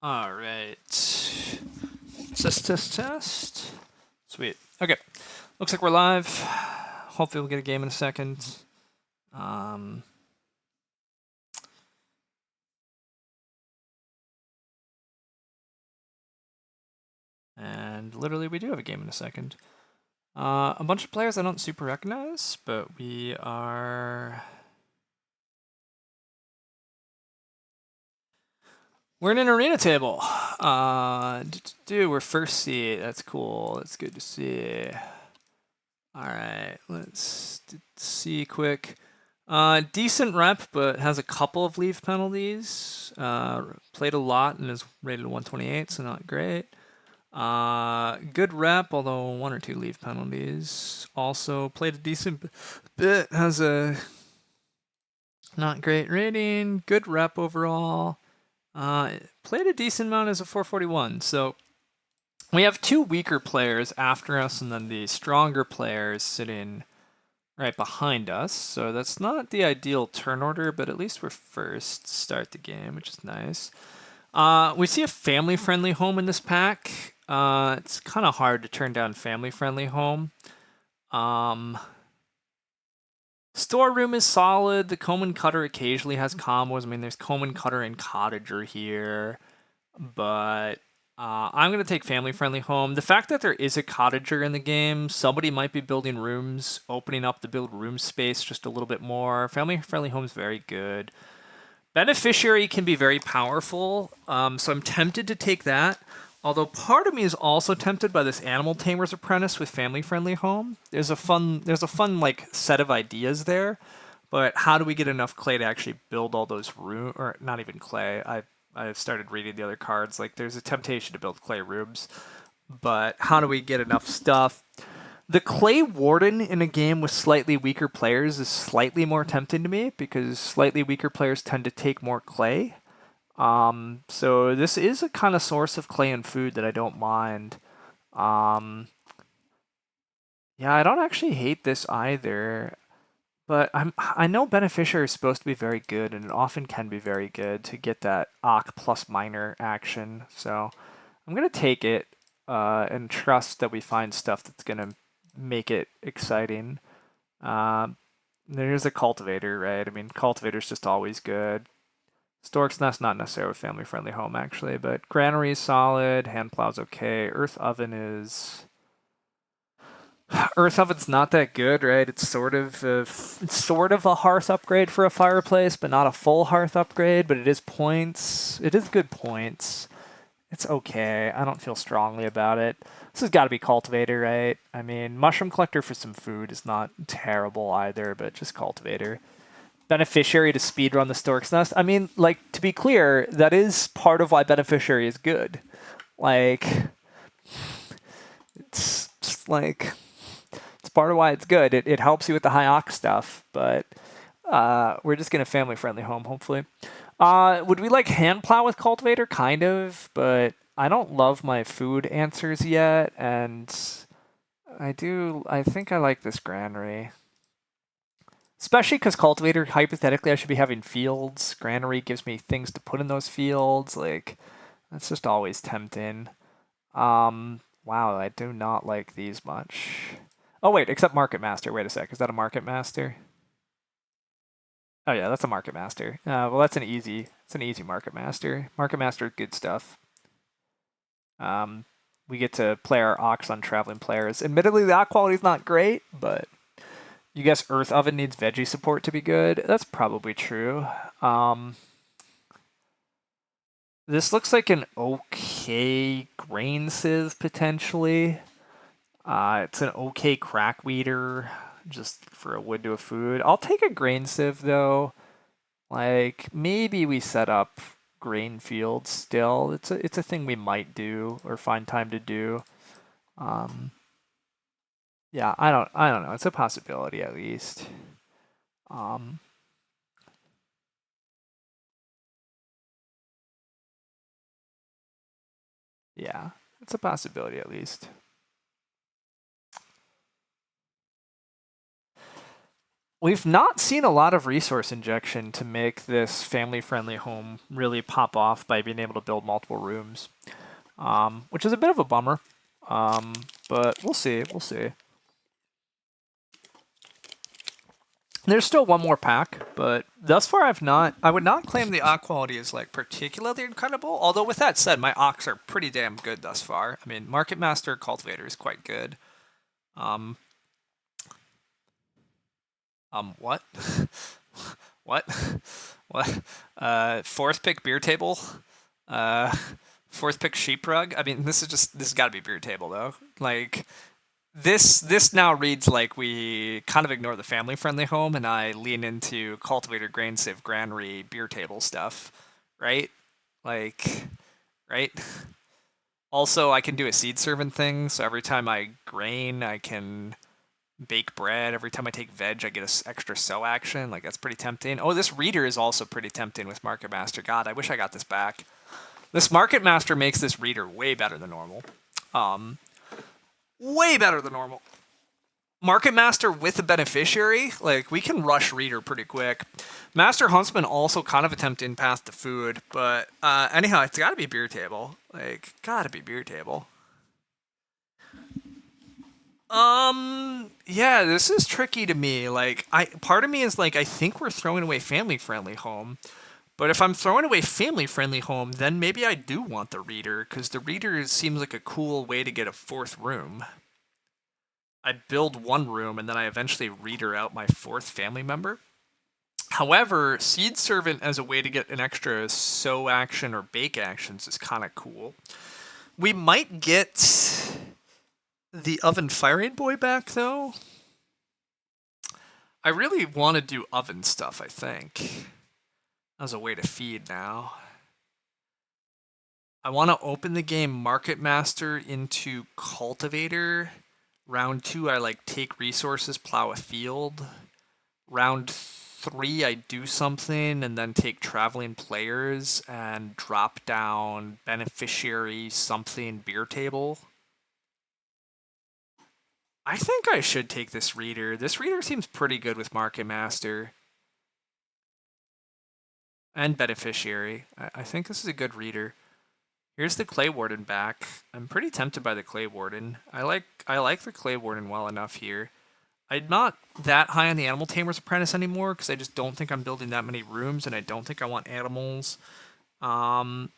All right. Test. Sweet. Okay. Looks like we're live. Hopefully we'll get a game in a second. And literally we do have a game in a second. A bunch of players I don't super recognize, but we're in an arena table. We're first seed. That's cool. That's good to see. All right, let's see quick. Decent rep, but has a couple of leave penalties. Played a lot and is rated 128, so not great. Good rep, although 1 or 2 leave penalties. Also played a decent bit, has a not great rating. Good rep overall. Played a decent amount as a 441, so we have 2 weaker players after us, and then the stronger players sitting right behind us. So that's not the ideal turn order, but at least we're first to start the game, which is nice. We see a family-friendly home in this pack. It's kind of hard to turn down family-friendly home. Storeroom is solid. The Coleman Cutter occasionally has combos. I mean, there's Coleman Cutter and Cottager here, but I'm going to take family-friendly home. The fact that there is a Cottager in the game, somebody might be building rooms, opening up to build room space just a little bit more. Family-friendly home is very good. Beneficiary can be very powerful, so I'm tempted to take that. Although part of me is also tempted by this Animal Tamer's Apprentice with family-friendly home. There's a fun like set of ideas there, but how do we get enough clay to actually build all those rooms? Or not even clay. I've started reading the other cards. Like there's a temptation to build clay rooms, but how do we get enough stuff? The Clay Warden in a game with slightly weaker players is slightly more tempting to me because slightly weaker players tend to take more clay. So this is a kind of source of clay and food that I don't mind. Yeah, I don't actually hate this either, but I know Beneficiary is supposed to be very good, and it often can be very good to get that Ock plus minor action. So I'm gonna take it and trust that we find stuff that's gonna make it exciting. There's a Cultivator, right? I mean, Cultivator's just always good. Stork's Nest, not necessarily a family-friendly home, actually, but Granary is solid. Hand Plow's okay. Earth Oven's not that good, right? It's sort of a hearth upgrade for a fireplace, but not a full hearth upgrade. But it is points. It is good points. It's okay. I don't feel strongly about it. This has got to be Cultivator, right? I mean, Mushroom Collector for some food is not terrible either, but just Cultivator. Beneficiary to speedrun the Stork's Nest. I mean, like, to be clear, that is part of why Beneficiary is good. Like, it's just like, it's part of why it's good. It helps you with the high ox stuff, but we're just going to family-friendly home, hopefully. Would we like hand plow with Cultivator? Kind of, but I don't love my food answers yet, and I think I like this Granary. Especially because Cultivator, hypothetically, I should be having fields. Granary gives me things to put in those fields. Like, that's just always tempting. Wow, I do not like these much. Oh, wait, except Market Master. Wait a sec. Is that a Market Master? Oh, yeah, that's a Market Master. Well, it's an easy Market Master. Market Master, good stuff. We get to play our Ox on Traveling Players. Admittedly, the Ox quality is not great, but you guess Earth Oven needs veggie support to be good? That's probably true. This looks like an okay grain sieve, potentially. It's an okay crack weeder, just for a wood to a food. I'll take a grain sieve, though. Like, maybe we set up grain fields still. It's a thing we might do, or find time to do. Yeah, I don't know. It's a possibility, at least. Yeah, it's a possibility, at least. We've not seen a lot of resource injection to make this family-friendly home really pop off by being able to build multiple rooms, which is a bit of a bummer. But we'll see. We'll see. There's still one more pack, but thus far I would not claim the ox quality is like particularly incredible. Although with that said, my ox are pretty damn good thus far. I mean, Market Master Cultivator is quite good. Um, what? What? What? Fourth pick beer table. Uh, fourth pick sheep rug. I mean, this has got to be beer table though. Like this now reads like we kind of ignore the family friendly home and I lean into cultivator, grain sieve, granary, beer table stuff, right? Like, right? Also, I can do a seed servant thing, so every time I grain, I can bake bread. Every time I take veg, I get an extra sow action. Like, that's pretty tempting. Oh, this reader is also pretty tempting with Market Master. God, I wish I got this back. This Market Master makes this reader way better than normal. Way better than normal. Market Master with a beneficiary, like, we can rush reader pretty quick. Master Huntsman also kind of a tempting path to food, but anyhow, it's gotta be beer table. Like, gotta be beer table. Yeah, this is tricky to me. Like, part of me is like, I think we're throwing away family-friendly home. But if I'm throwing away family-friendly home, then maybe I do want the reader, because the reader seems like a cool way to get a fourth room. I build one room, and then I eventually reader out my fourth family member. However, Seed Servant as a way to get an extra sow action or bake actions is kind of cool. We might get the Oven Firing Boy back, though. I really want to do oven stuff, I think, as a way to feed now. I want to open the game Market Master into Cultivator. Round 2, I like take resources, plow a field. Round 3, I do something and then take traveling players and drop down beneficiary something beer table. I think I should take this reader. This reader seems pretty good with Market Master. And beneficiary. I think this is a good reader. Here's the Clay Warden back. I'm pretty tempted by the Clay Warden. I like the Clay Warden well enough here. I'm not that high on the Animal Tamer's Apprentice anymore because I just don't think I'm building that many rooms and I don't think I want animals. Land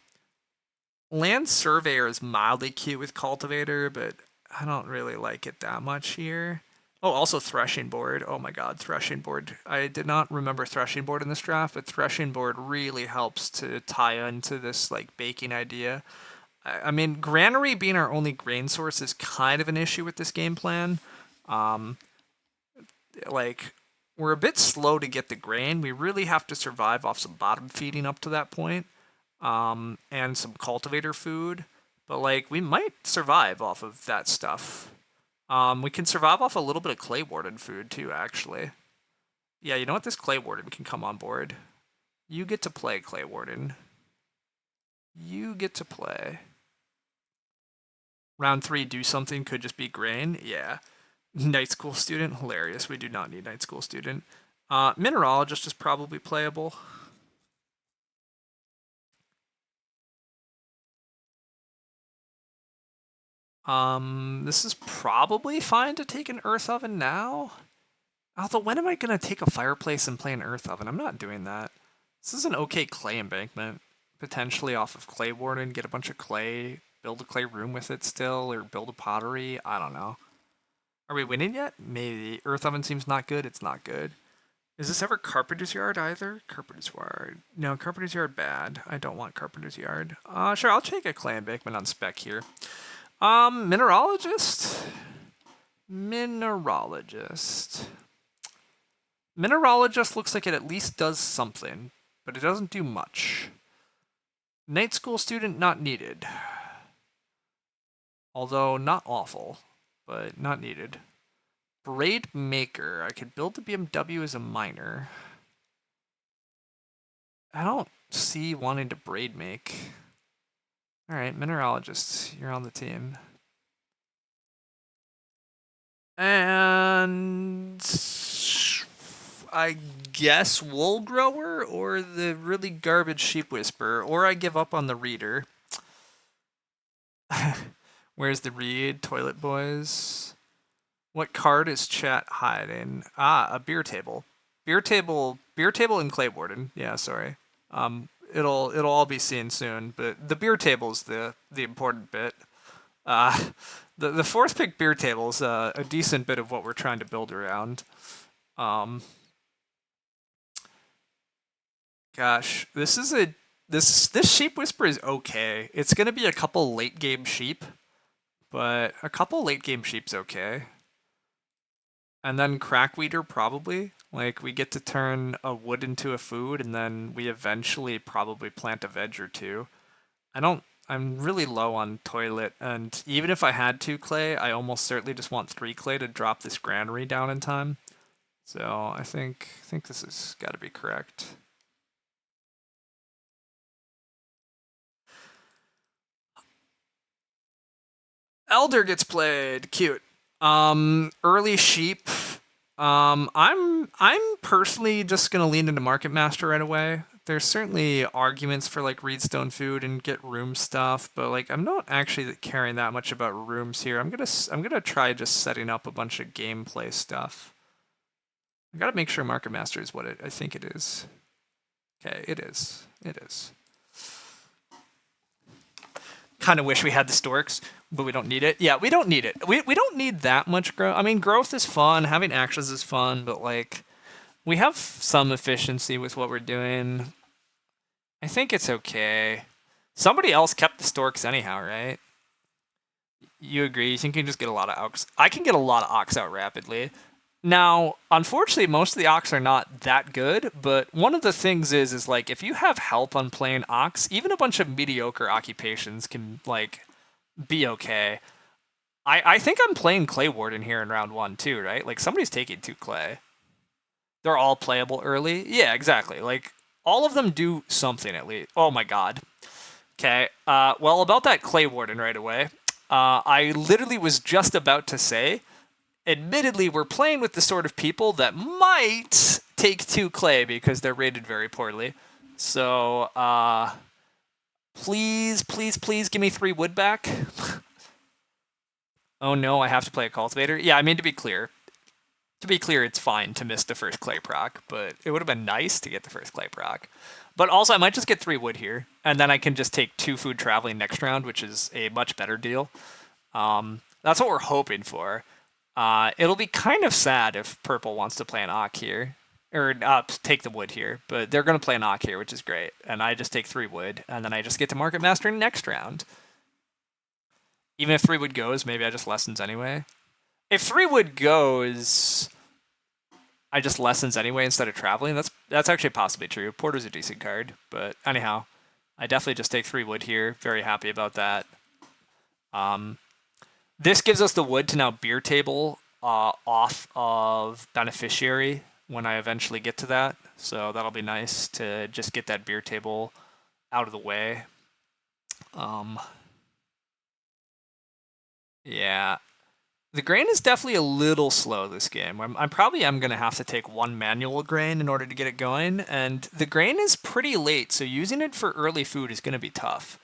Surveyor is mildly cute with Cultivator, but I don't really like it that much here. Oh, also Threshing Board. Oh my god, Threshing Board. I did not remember Threshing Board in this draft, but Threshing Board really helps to tie into this like baking idea. I mean, Granary being our only grain source is kind of an issue with this game plan. Like, we're a bit slow to get the grain. We really have to survive off some bottom feeding up to that point, and some cultivator food. But like, we might survive off of that stuff. We can survive off a little bit of Clay Warden food too, actually. Yeah, you know what? This Clay Warden can come on board. You get to play, Clay Warden. You get to play. Round 3, do something could just be grain. Yeah. Night School Student, hilarious. We do not need Night School Student. Mineralogist is probably playable. This is probably fine to take an Earth Oven now. Although, when am I going to take a fireplace and play an Earth Oven? I'm not doing that. This is an okay clay embankment. Potentially off of Clay Warden, get a bunch of clay, build a clay room with it still, or build a pottery. I don't know. Are we winning yet? Maybe. Earth Oven seems not good. It's not good. Is this ever Carpenter's Yard either? Carpenter's Yard. No, Carpenter's Yard bad. I don't want Carpenter's Yard. Sure, I'll take a clay embankment on spec here. Mineralogist? Mineralogist. Mineralogist looks like it at least does something, but it doesn't do much. Night School Student not needed. Although not awful, but not needed. Braid Maker. I could build the BMW as a miner. I don't see wanting to braid make. Alright, Mineralogist, you're on the team. And I guess Wool Grower or the really garbage Sheep Whisperer, or I give up on the Reader. Where's the read? Toilet Boys. What card is chat hiding? Ah, a beer table. Beer table and Clay Warden. Yeah, sorry. It'll all be seen soon, but the beer table's the important bit. Uh, the fourth pick beer table's a decent bit of what we're trying to build around. Gosh, this Sheep Whisper is okay. It's gonna be a couple late game sheep, but a couple late game sheep's okay. And then Crackweeder probably. Like we get to turn a wood into a food, and then we eventually probably plant a veg or two. I'm really low on toilet, and even if I had 2 clay, I almost certainly just want 3 clay to drop this granary down in time. So I think this has got to be correct. Elder gets played. Cute. Early sheep. I'm personally just gonna lean into Market Master right away. There's certainly arguments for like Reedstone food and get room stuff, but like I'm not actually caring that much about rooms here. I'm gonna try just setting up a bunch of gameplay stuff. I gotta make sure Market Master is what I think it is. Okay, it is. It is. Kind of wish we had the storks, but we don't need it. Yeah, we don't need it. We don't need that much growth. I mean, growth is fun. Having actions is fun, but like we have some efficiency with what we're doing. I think it's okay. Somebody else kept the storks anyhow, right? You agree? You think you can just get a lot of ox? I can get a lot of ox out rapidly. Now, unfortunately, most of the ox are not that good, but one of the things is like if you have help on playing ox, even a bunch of mediocre occupations can like be okay. I think I'm playing Clay Warden here in round 1 too, right? Like somebody's taking 2 clay. They're all playable early. Yeah, exactly. Like all of them do something at least. Oh my god. Okay. Well, about that Clay Warden right away. I literally was just about to say, admittedly, we're playing with the sort of people that might take 2 clay because they're rated very poorly. So, please, please, please give me 3 wood back. Oh no, I have to play a cultivator? Yeah, I mean, to be clear, it's fine to miss the first clay proc, but it would have been nice to get the first clay proc. But also, I might just get 3 wood here, and then I can just take 2 food traveling next round, which is a much better deal. That's what we're hoping for. It'll be kind of sad if purple wants to play an Ock here, or take the wood here, but they're going to play an Ock here, which is great. And I just take 3 wood, and then I just get to Market Master next round. Even if 3 wood goes, maybe I just lessons anyway. If 3 wood goes, I just lessons anyway instead of traveling. That's actually possibly true. Porter's a decent card, but anyhow, I definitely just take 3 wood here. Very happy about that. This gives us the wood to now beer table off of beneficiary when I eventually get to that. So that'll be nice to just get that beer table out of the way. Yeah. The grain is definitely a little slow this game. I'm probably going to have to take 1 manual grain in order to get it going, and the grain is pretty late, so using it for early food is going to be tough.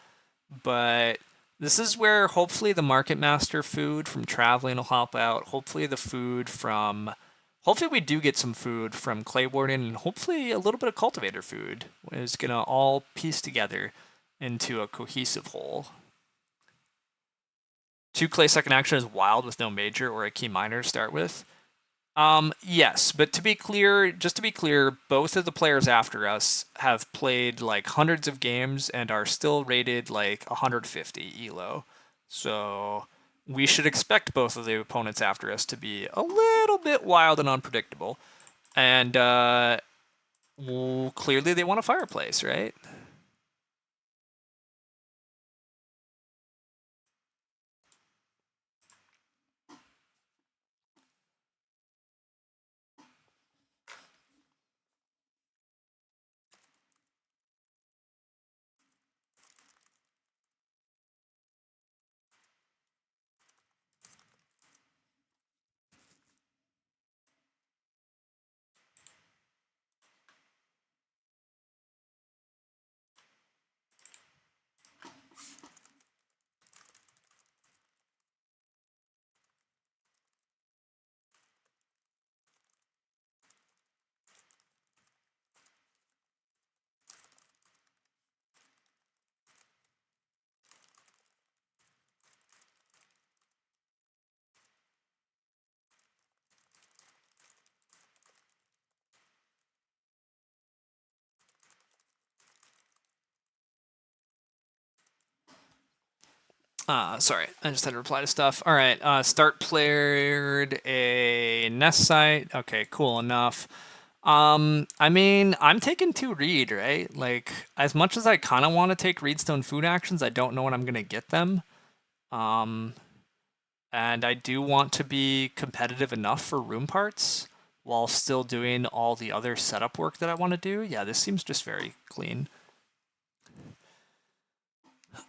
But this is where hopefully the Market Master food from traveling will help out. Hopefully we do get some food from Clay Warden, and hopefully a little bit of cultivator food is going to all piece together into a cohesive whole. 2 clay second action is wild with no major or a key minor to start with. Yes, but to be clear, both of the players after us have played like hundreds of games and are still rated like 150 elo. So we should expect both of the opponents after us to be a little bit wild and unpredictable. And well, clearly they want a fireplace, right? Sorry, I just had to reply to stuff. All right, start cleared a nest site. Okay, cool enough. I mean, I'm taking 2 reed, right? Like, as much as I kind of want to take reedstone food actions, I don't know when I'm gonna get them. Um, and I do want to be competitive enough for room parts while still doing all the other setup work that I want to do. Yeah, this seems just very clean.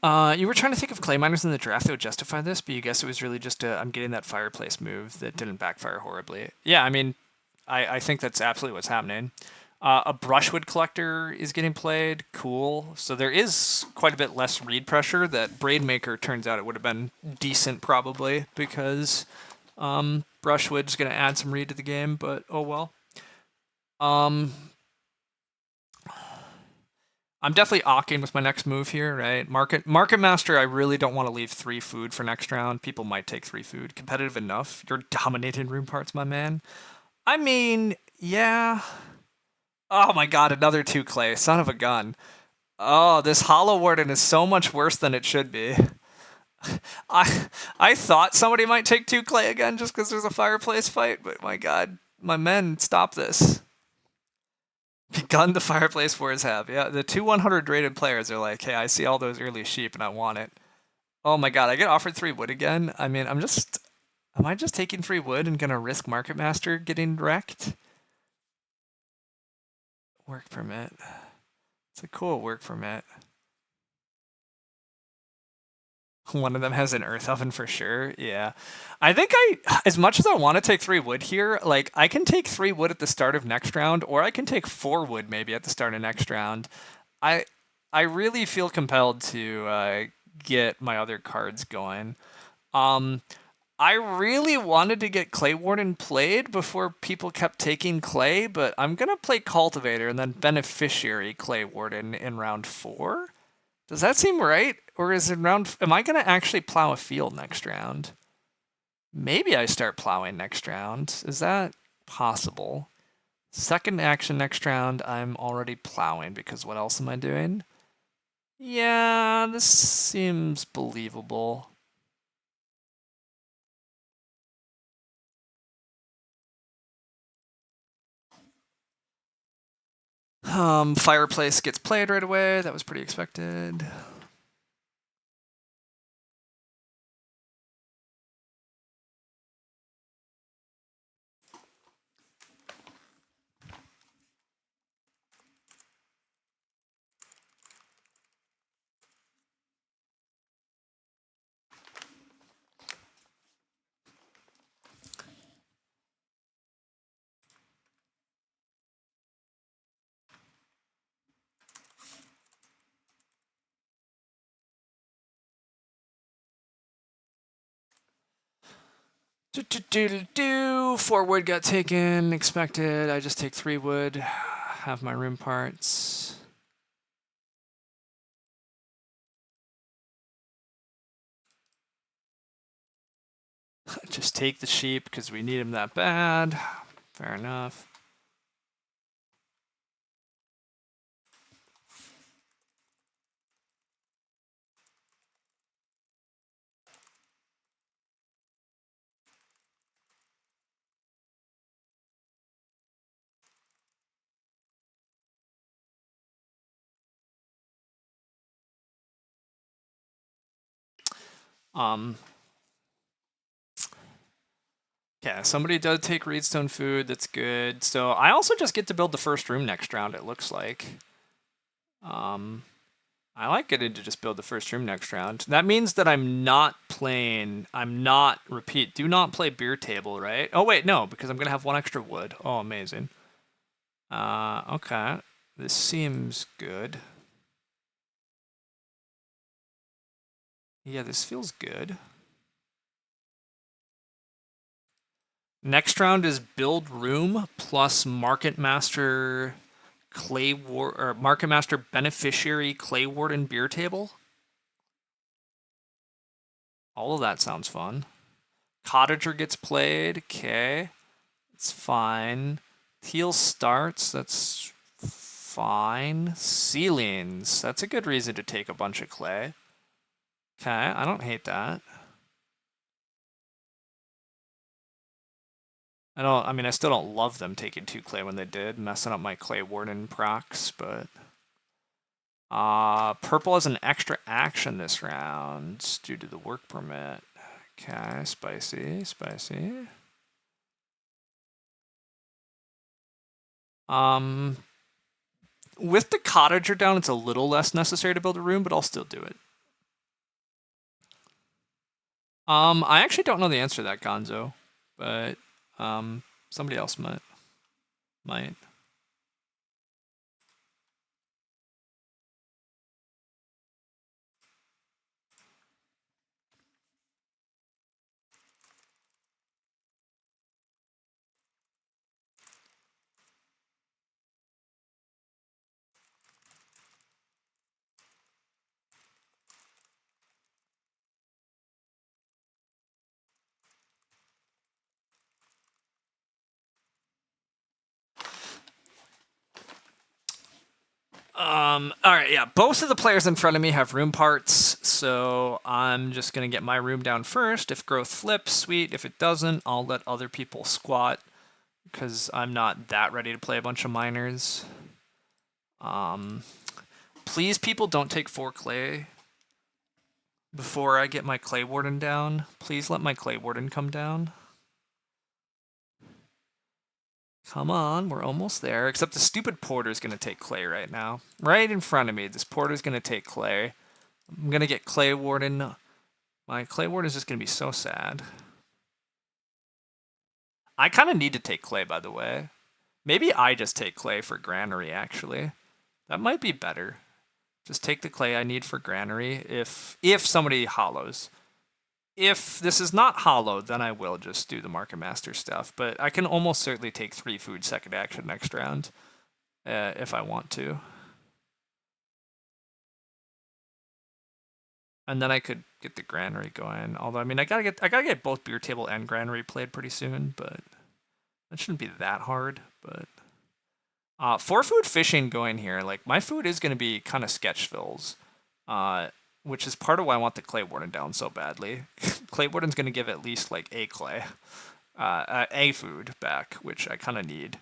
You were trying to think of clay miners in the draft that would justify this, but you guess it was really just I'm getting that fireplace move that didn't backfire horribly. Yeah, I mean, I think that's absolutely what's happening. A brushwood collector is getting played. Cool. So there is quite a bit less reed pressure. That Braidmaker turns out it would have been decent probably because brushwood's going to add some reed to the game, but oh well. I'm definitely awking with my next move here, right? Market Master, I really don't want to leave 3 food for next round. People might take 3 food. Competitive enough. You're dominating room parts, my man. I mean, yeah. Oh my god, another 2 clay. Son of a gun. Oh, this Hollow Warden is so much worse than it should be. I thought somebody might take 2 clay again just because there's a fireplace fight, but my god, my men, stop this. Begun the fireplace wars have. Yeah, the 2 100 rated players are like, hey, I see all those early sheep and I want it. Oh my god, I get offered 3 wood again? I mean, am I just taking free wood and gonna risk Market Master getting wrecked? Work permit. It's a cool work permit. One of them has an earth oven for sure. Yeah. I think as much as I want to take 3 wood here, like, I can take 3 wood at the start of next round, or I can take 4 wood maybe at the start of next round. I I really feel compelled to get my other cards going. I really wanted to get Clay Warden played before people kept taking Clay, but I'm gonna play Cultivator and then Beneficiary Clay Warden in round 4. Does that seem right? Or is it round... Am I going to actually plow a field next round? Maybe I start plowing next round. Is that possible? Second action next round, I'm already plowing because what else am I doing? Yeah, this seems believable. Fireplace gets played right away. That was pretty expected. Do 4 wood got taken. Expected. I just take 3 wood. Have my room parts. Just take the sheep because we need him that bad. Fair enough. Yeah, somebody does take Reedstone food. That's good. So I also just get to build the first room next round, it looks like. I like getting to just build the first room next round. That means that I'm not, repeat, do not play beer table, right? Oh, wait, no, because I'm going to have 1 extra wood. Oh, amazing. Okay. This seems good. Yeah, this feels good. Next round is build room plus Market Master Market Master Beneficiary Clay Warden beer table. All of that sounds fun. Cottager gets played. Okay, it's fine. Teal starts. That's fine. Ceilings. That's a good reason to take a bunch of clay. Okay, I don't hate that. I mean, I still don't love them taking 2 clay when they did, messing up my clay warden procs, but purple has an extra action this round due to the work permit. Okay, spicy, spicy. With the cottager down, it's a little less necessary to build a room, but I'll still do it. I actually don't know the answer to that, Gonzo, but somebody else might. All right, yeah. Both of the players in front of me have room parts, so I'm just gonna get my room down first. If growth flips, sweet. If it doesn't, I'll let other people squat because I'm not that ready to play a bunch of miners. Please, people, don't take 4 clay before I get my clay warden down. Please let my clay warden come down. Come on, we're almost there. Except the stupid porter's gonna take clay right now. Right in front of me, this porter's gonna take clay. I'm gonna get clay warden. My clay warden is just gonna be so sad. I kind of need to take clay, by the way. Maybe I just take clay for granary, actually. That might be better. Just take the clay I need for granary if somebody hollows. If this is not hollow, then I will just do the Market Master stuff. But I can almost certainly take 3 food second action next round if I want to. And then I could get the granary going. Although I mean I gotta get both beer table and granary played pretty soon, but that shouldn't be that hard. But 4 food fishing going here. Like my food is gonna be kind of sketch fills. Which is part of why I want the clay warden down so badly. Clay warden's gonna give at least like a clay. A food back, which I kind of need.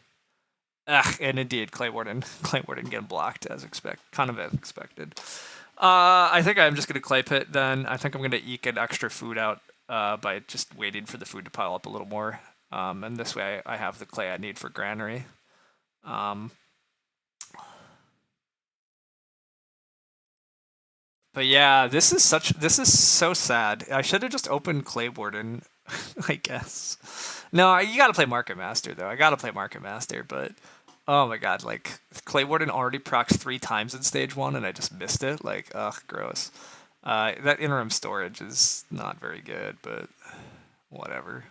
And indeed, Clay Warden getting blocked as kind of as expected. I think I'm just gonna clay pit then. I think I'm gonna eke an extra food out by just waiting for the food to pile up a little more. And this way I have the clay I need for granary. But yeah, this is so sad. I should have just opened Clay Warden, I guess. No, you gotta play Market Master though. I gotta play Market Master, but oh my god, like Clay Warden already procs 3 times in stage 1 and I just missed it. Like, ugh, gross. That interim storage is not very good, but whatever.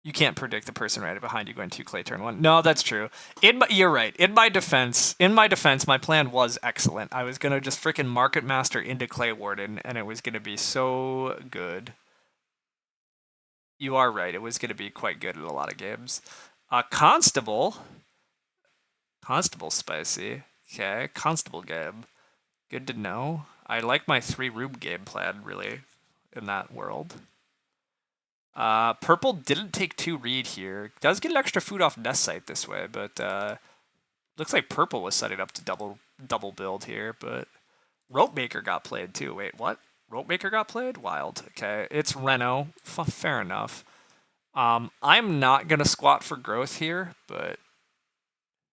You can't predict the person right behind you going 2 clay turn 1. No, that's true. You're right. In my defense, my plan was excellent. I was gonna just freaking Market Master into Clay Warden, and it was gonna be so good. You are right. It was gonna be quite good in a lot of games. Constable spicy. Okay, Constable game. Good to know. I like my 3 room game plan really in that world. Purple didn't take 2 reed here. Does get an extra food off nest site this way, but looks like purple was setting up to double build here, but Rope Maker got played too. Wait, what? Rope Maker got played? Wild. Okay, it's Reno. Fair enough. I'm not gonna squat for growth here, but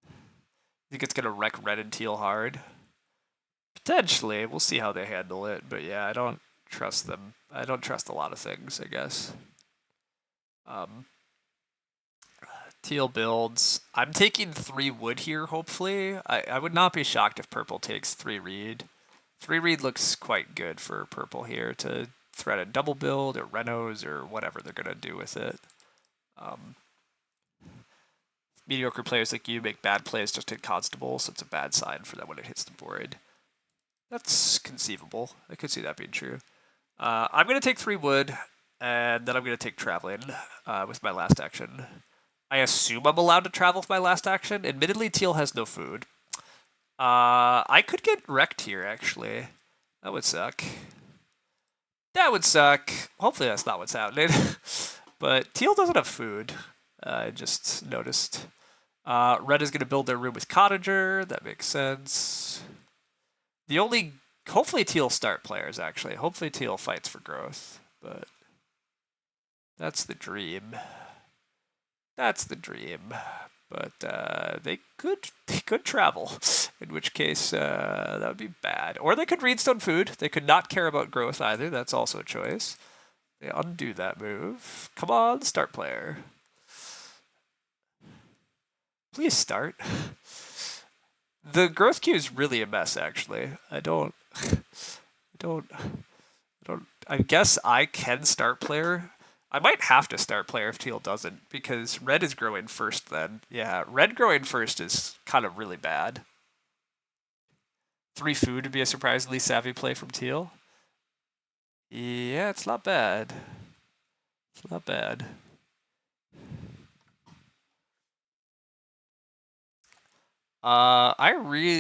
I think it's gonna wreck red and teal hard. Potentially, we'll see how they handle it. But yeah, I don't trust them. I don't trust a lot of things, I guess. Teal builds. I'm taking 3 wood here, hopefully. I would not be shocked if purple takes 3 reed. 3 reed looks quite good for purple here to thread a double build or renos or whatever they're going to do with it. Mediocre players like you make bad plays just hit Constable, so it's a bad sign for them when it hits the board. That's conceivable. I could see that being true. I'm going to take 3 wood, and then I'm going to take Traveling with my last action. I assume I'm allowed to travel with my last action. Admittedly, teal has no food. I could get wrecked here, actually. That would suck. That would suck. Hopefully that's not what's happening. But teal doesn't have food. I just noticed. Red is going to build their room with cottager. That makes sense. The only... Hopefully teal start players, actually. Hopefully teal fights for growth. But that's the dream. That's the dream. But they could travel, in which case that would be bad. Or they could Reedstone food. They could not care about growth either. That's also a choice. They undo that move. Come on, start player. Please start. The growth queue is really a mess, actually. I guess I can start player. I might have to start player if teal doesn't, because red is growing first then. Yeah, red growing first is kind of really bad. 3 food would be a surprisingly savvy play from teal. Yeah, it's not bad. It's not bad.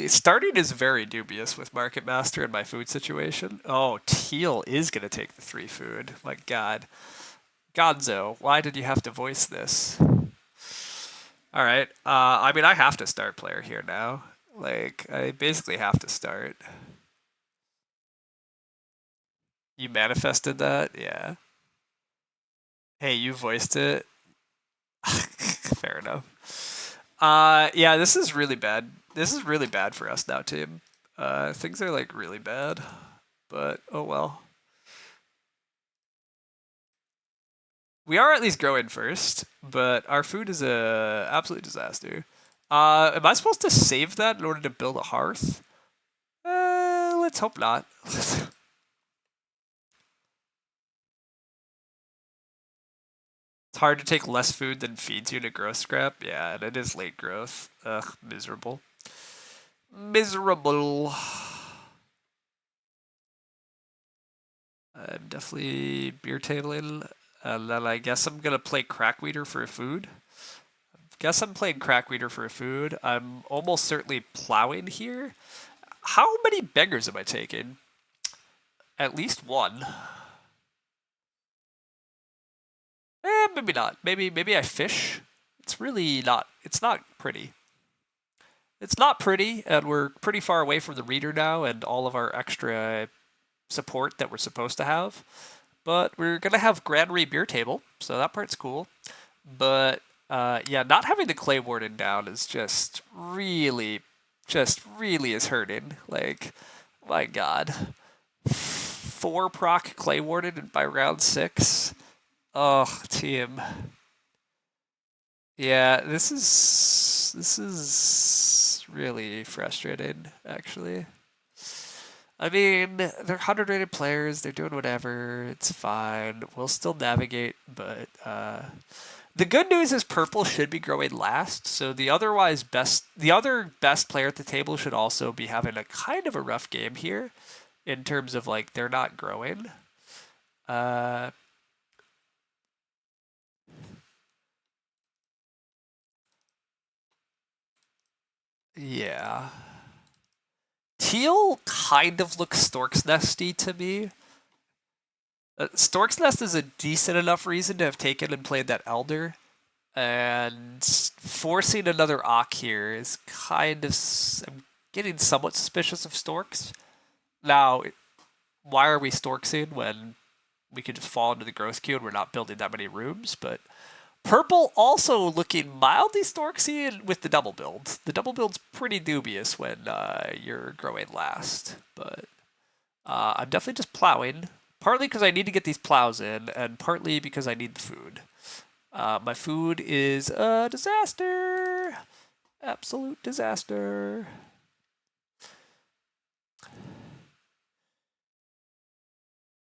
Starting is very dubious with Market Master and my food situation. Oh, teal is gonna take the 3 food. My God, Gonzo, why did you have to voice this? All right. I mean, I have to start player here now. Like, I basically have to start. You manifested that, yeah. Hey, you voiced it. Fair enough. Yeah, this is really bad. This is really bad for us now, team. Things are like really bad, but oh well. We are at least growing first, but our food is a absolute disaster. Am I supposed to save that in order to build a hearth? Let's hope not. It's hard to take less food than feeds you to growth scrap. Yeah, and it is late growth. Ugh, miserable. Miserable. I'm definitely beer tabling. And then I guess I'm gonna play Crackweeder for a food. Guess I'm playing Crackweeder for a food. I'm almost certainly plowing here. How many beggars am I taking? At least one. Maybe not. Maybe I fish. It's really not. It's not pretty. It's not pretty, and we're pretty far away from the reader now and all of our extra support that we're supposed to have. But we're gonna have Granary Beer Table, so that part's cool. But yeah, not having the Clay Warden down is just really is hurting. Like, my God, 4 proc Clay Warden by round 6. Oh, team. Yeah, this is really frustrating, actually. I mean, they're 100 rated players, they're doing whatever, it's fine. We'll still navigate, but the good news is purple should be growing last, so the other best player at the table should also be having a kind of a rough game here in terms of like they're not growing. Yeah. Teal kind of looks Stork's Nesty to me. Stork's Nest is a decent enough reason to have taken and played that Elder, and forcing another Ock here is kind of... I'm getting somewhat suspicious of Storks. Now, why are we Storksing when we could just fall into the growth queue and we're not building that many rooms? But purple also looking mildly Storksy with the double build. The double build's pretty dubious when you're growing last, but I'm definitely just plowing. Partly because I need to get these plows in, and partly because I need the food. My food is a disaster. Absolute disaster.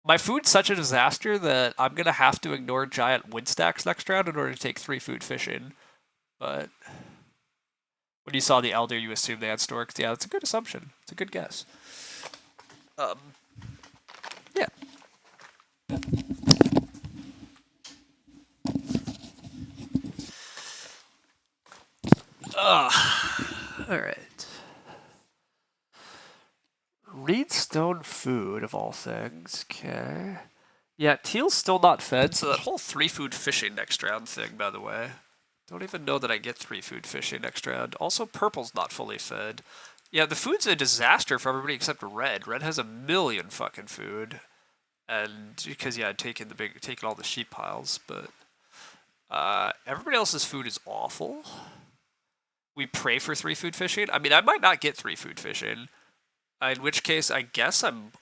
My food's such a disaster that I'm going to have to ignore giant wood stacks next round in order to take 3 food fishing. But when you saw the Elder, you assumed they had storks. Yeah, that's a good assumption. It's a good guess. Yeah. Alright. Reedstone food, of all things. Okay. Yeah, teal's still not fed, so that whole 3-food fishing next round thing, by the way. Don't even know that I get 3-food fishing next round. Also, purple's not fully fed. Yeah, the food's a disaster for everybody except red. Red has a million fucking food. And because, yeah, I'd taken all the sheep piles, but everybody else's food is awful. We pray for 3-food fishing. I mean, I might not get 3-food fishing. In which case, I guess I'm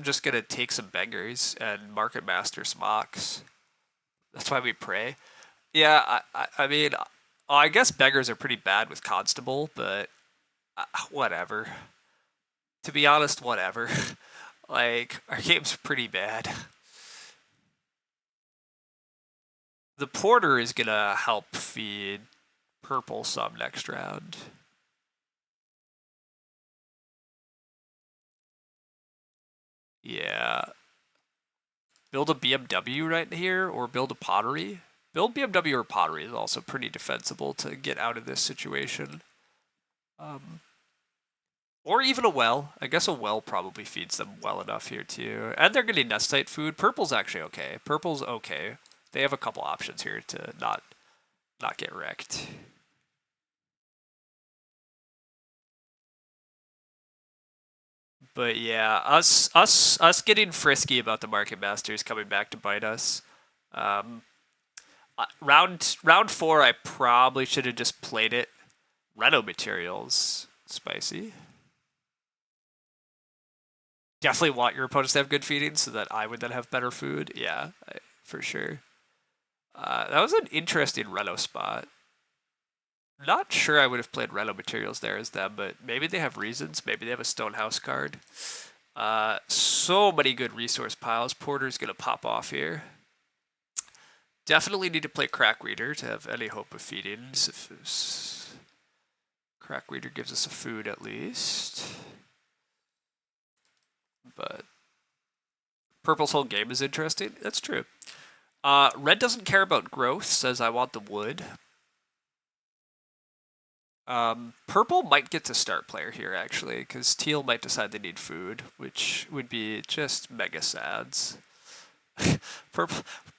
just gonna take some beggars and market master smocks. That's why we pray. Yeah, I mean, I guess beggars are pretty bad with constable, but whatever. To be honest, whatever. Like, our game's pretty bad. The porter is gonna help feed purple some next round. Yeah. Build a BMW right here, or build a pottery. Build BMW or pottery is also pretty defensible to get out of this situation. Or even a well. I guess a well probably feeds them well enough here too. And they're getting nest site food. Purple's actually okay. Purple's okay. They have a couple options here to not get wrecked. But yeah, us getting frisky about the market masters coming back to bite us. Round 4, I probably should have just played it. Reno materials, spicy. Definitely want your opponents to have good feeding so that I would then have better food. Yeah, for sure. That was an interesting Reno spot. Not sure I would have played Reno materials there as them, but maybe they have reasons. Maybe they have a Stonehouse card. So many good resource piles. Porter's going to pop off here. Definitely need to play Crackweeder to have any hope of feeding. Crackweeder gives us a food at least. But purple's whole game is interesting. That's true. Red doesn't care about growth, says I want the wood. Purple might get to start player here, actually, because teal might decide they need food, which would be just mega sads.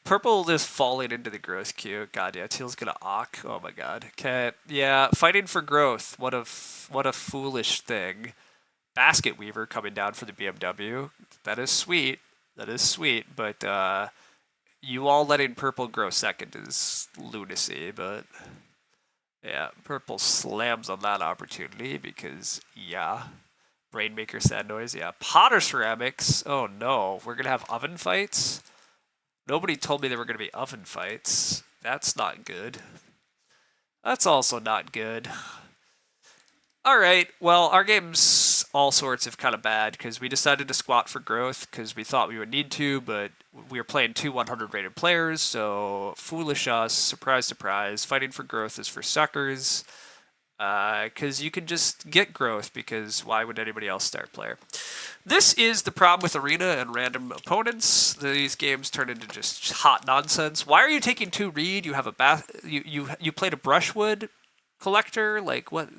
Purple is falling into the growth queue. God, yeah, teal's gonna awk. Oh my god. Okay, yeah, fighting for growth. What a foolish thing. Basket Weaver coming down for the BMW. That is sweet. That is sweet, but you all letting purple grow second is lunacy, but yeah, purple slams on that opportunity because, yeah. Brainmaker sad noise, yeah. Potter ceramics. Oh no, we're gonna have oven fights? Nobody told me there were gonna be oven fights. That's not good. That's also not good. Alright, well, our game's all sorts of kind of bad because we decided to squat for growth because we thought we would need to, but we were playing 2 100 rated players, so foolish us, surprise, surprise. Fighting for growth is for suckers because you can just get growth because why would anybody else start player? This is the problem with Arena and random opponents. These games turn into just hot nonsense. Why are you taking 2 reed? You have a you played a brushwood collector? Like what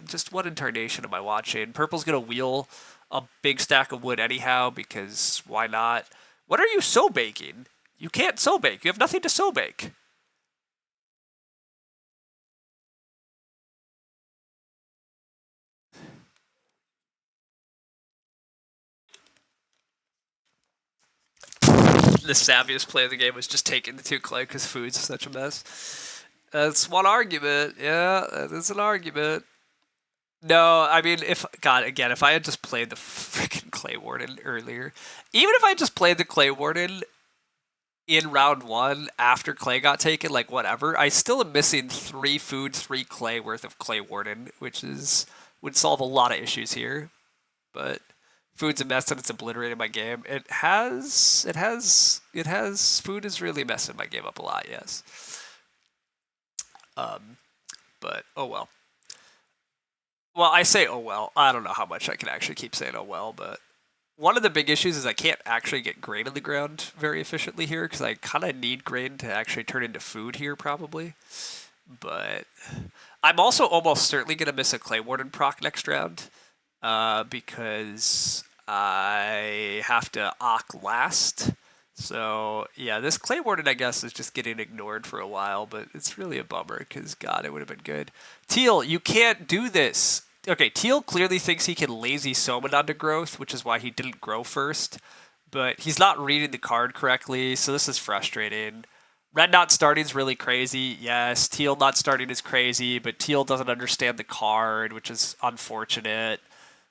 incarnation am I watching? Purple's gonna wheel a big stack of wood anyhow because why not? What are you so baking? You can't so bake. You have nothing to so bake. The savviest play of the game was just taking the 2 clay because food's such a mess. That's one argument. Yeah, that is an argument. No, I mean, if I had just played the freaking Clay Warden earlier, even if I just played the Clay Warden in round 1 after Clay got taken, like whatever, I still am missing 3 food, 3 Clay worth of Clay Warden, which would solve a lot of issues here. But food's a mess and it's obliterated my game. Food is really messing my game up a lot, yes. But oh well. Well, I say oh well. I don't know how much I can actually keep saying oh well, but one of the big issues is I can't actually get grain in the ground very efficiently here because I kind of need grain to actually turn into food here probably. But I'm also almost certainly going to miss a Clay Warden proc next round because I have to Ock last. So, yeah, this Clay Warden, I guess, is just getting ignored for a while, but it's really a bummer because, God, it would have been good. Teal, you can't do this. Okay, Teal clearly thinks he can lazy Soman onto growth, which is why he didn't grow first, but he's not reading the card correctly, so this is frustrating. Red not starting is really crazy. Yes, Teal not starting is crazy, but Teal doesn't understand the card, which is unfortunate.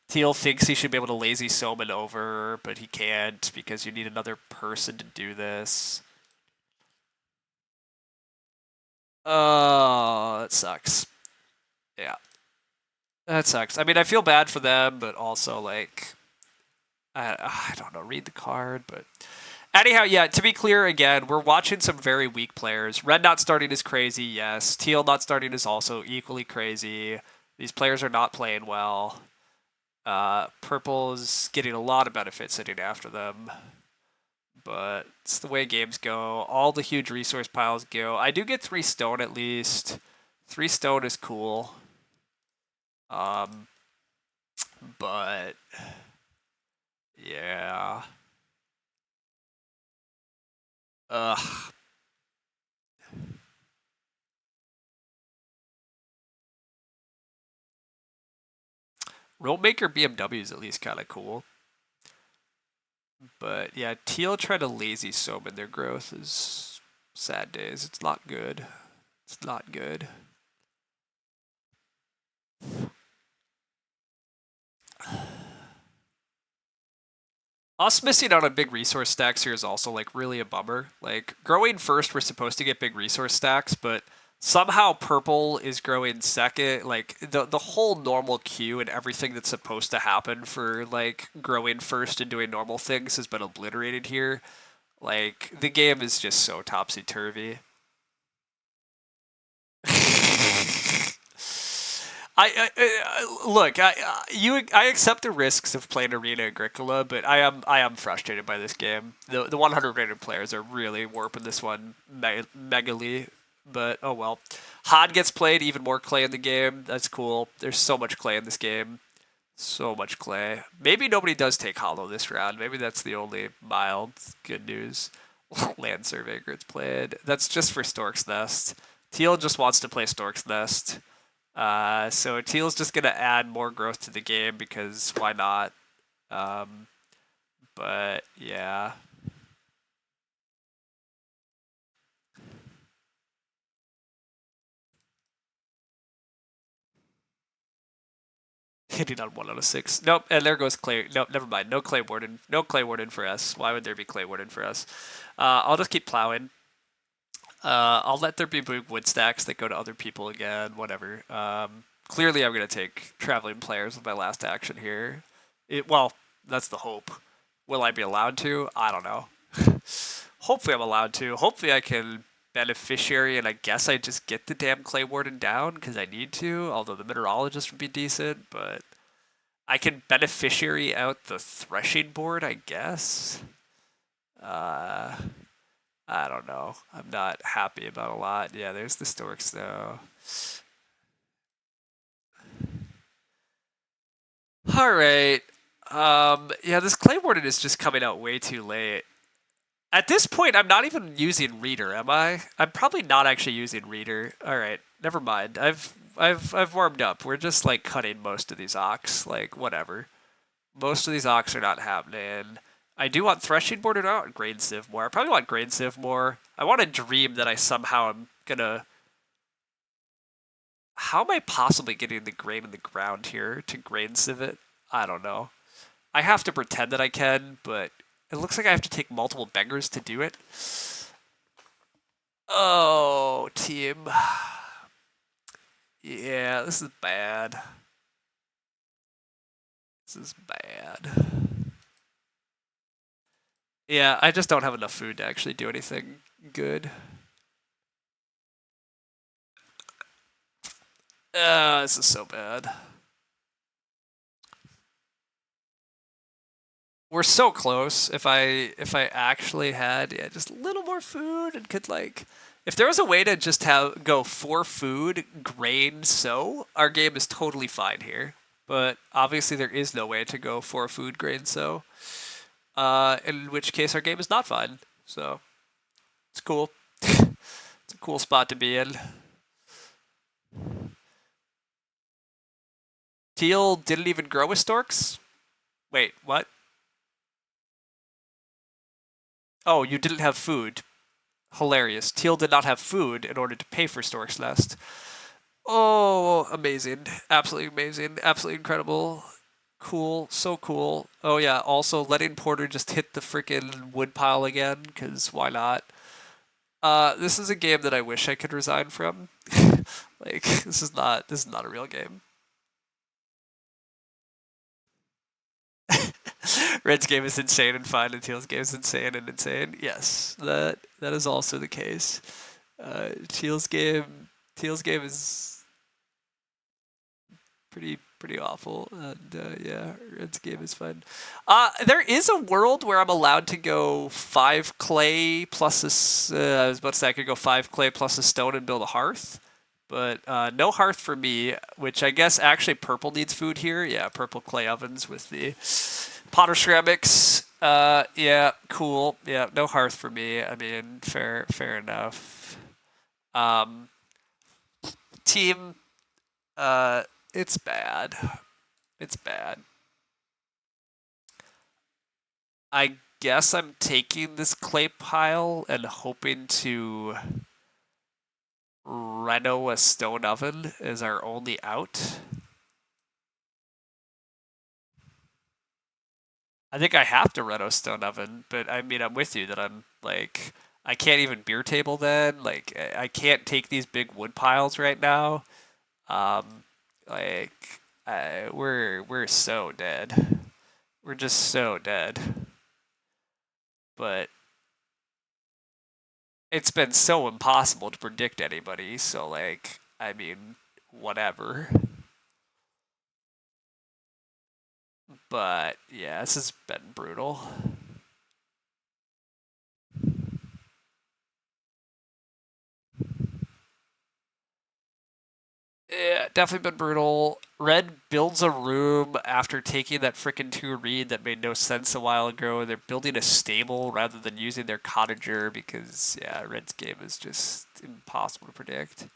Teal thinks he should be able to lazy Soman over, but he can't because you need another person to do this. Oh, that sucks. Yeah. That sucks. I mean, I feel bad for them, but also, like, I don't know, read the card, but anyhow, yeah, to be clear, again, we're watching some very weak players. Red not starting is crazy, yes. Teal not starting is also equally crazy. These players are not playing well. Purple is getting a lot of benefit sitting after them. But it's the way games go. All the huge resource piles go. I do get 3 stone at least. 3 stone is cool. But yeah. Ugh. Rollmaker BMW is at least kind of cool. But yeah, Teal try to lazy Soman their growth is sad days. It's not good. It's not good. Us missing out on big resource stacks here is also like really a bummer. Like growing first, we're supposed to get big resource stacks, but somehow purple is growing second. Like the whole normal queue and everything that's supposed to happen for like growing first and doing normal things has been obliterated here. Like the game is just so topsy turvy. Look. I accept the risks of playing Arena Agricola, but I am frustrated by this game. The 100 rated players are really warping this one megally. But oh well. Hod gets played, even more clay in the game. That's cool. There's so much clay in this game. So much clay. Maybe nobody does take hollow this round. Maybe that's the only mild good news. Land Survey gets played. That's just for Stork's Nest. Teal just wants to play Stork's Nest. So Teal's just gonna add more growth to the game because why not? But yeah. Hitting on 1 out of 6. Nope, and there goes Clay. Nope, never mind. No Clay Warden. No Clay Warden for us. Why would there be Clay Warden for us? I'll just keep plowing. I'll let there be big wood stacks that go to other people again. Whatever. Clearly, I'm gonna take traveling players with my last action here. Well, that's the hope. Will I be allowed to? I don't know. Hopefully, I'm allowed to. Hopefully, I can beneficiary, and I guess I just get the damn Clay Warden down because I need to. Although the mineralogist would be decent, but I can beneficiary out the threshing board, I guess. Uh, I don't know. I'm not happy about a lot. Yeah, there's the storks though. All right. Yeah, this Clay Warden is just coming out way too late. At this point, I'm not even using Reader, am I? I'm probably not actually using Reader. All right, never mind. I've warmed up. We're just like cutting most of these ox. Like whatever. Most of these ox are not happening. I do want threshing board or not grain sieve more. I probably want grain sieve more. I want a dream that I somehow am gonna. How am I possibly getting the grain in the ground here to grain sieve it? I don't know. I have to pretend that I can, but it looks like I have to take multiple beggars to do it. Oh, team. Yeah, this is bad. This is bad. Yeah, I just don't have enough food to actually do anything good. This is so bad. We're so close. If I actually had just a little more food and could like If there was a way to just go for food, grain, sow, our game is totally fine here. But obviously there is no way to go for food, grain, sow. In which case our game is not fine. So it's cool. It's a cool spot to be in. Teal didn't even grow with storks? Wait, what? Oh, you didn't have food. Hilarious. Teal did not have food in order to pay for Stork's Nest. Oh, amazing. Absolutely amazing. Absolutely incredible. Cool. So cool. Oh, yeah. Also, letting Porter just hit the freaking woodpile again, because why not? This is a game that I wish I could resign from. Like, this is not a real game. Red's game is insane and fine, and Teal's game is insane and insane. Yes, that is also the case. Teal's game is pretty awful, and yeah, Red's game is fun. There is a world where I'm allowed to go 5 clay plus a. I was about to say I could go 5 clay plus a stone and build a hearth. But no hearth for me, which I guess actually purple needs food here. Yeah, purple clay ovens with the Potter ceramics. Yeah, cool. Yeah, no hearth for me. I mean, fair enough. Um, team, it's bad. It's bad. I guess I'm taking this clay pile and hoping to reno a stone oven as our only out. I think I have to reno stone oven, but I mean, I'm with you that I'm like, I can't even beer table then. Like, I can't take these big wood piles right now. Um, like, we're so dead. We're just so dead. But it's been so impossible to predict anybody. So like, I mean, whatever. But yeah, this has been brutal. Yeah, definitely been brutal. Red builds a room after taking that frickin' 2 reed that made no sense a while ago. They're building a stable rather than using their cottager because, yeah, Red's game is just impossible to predict.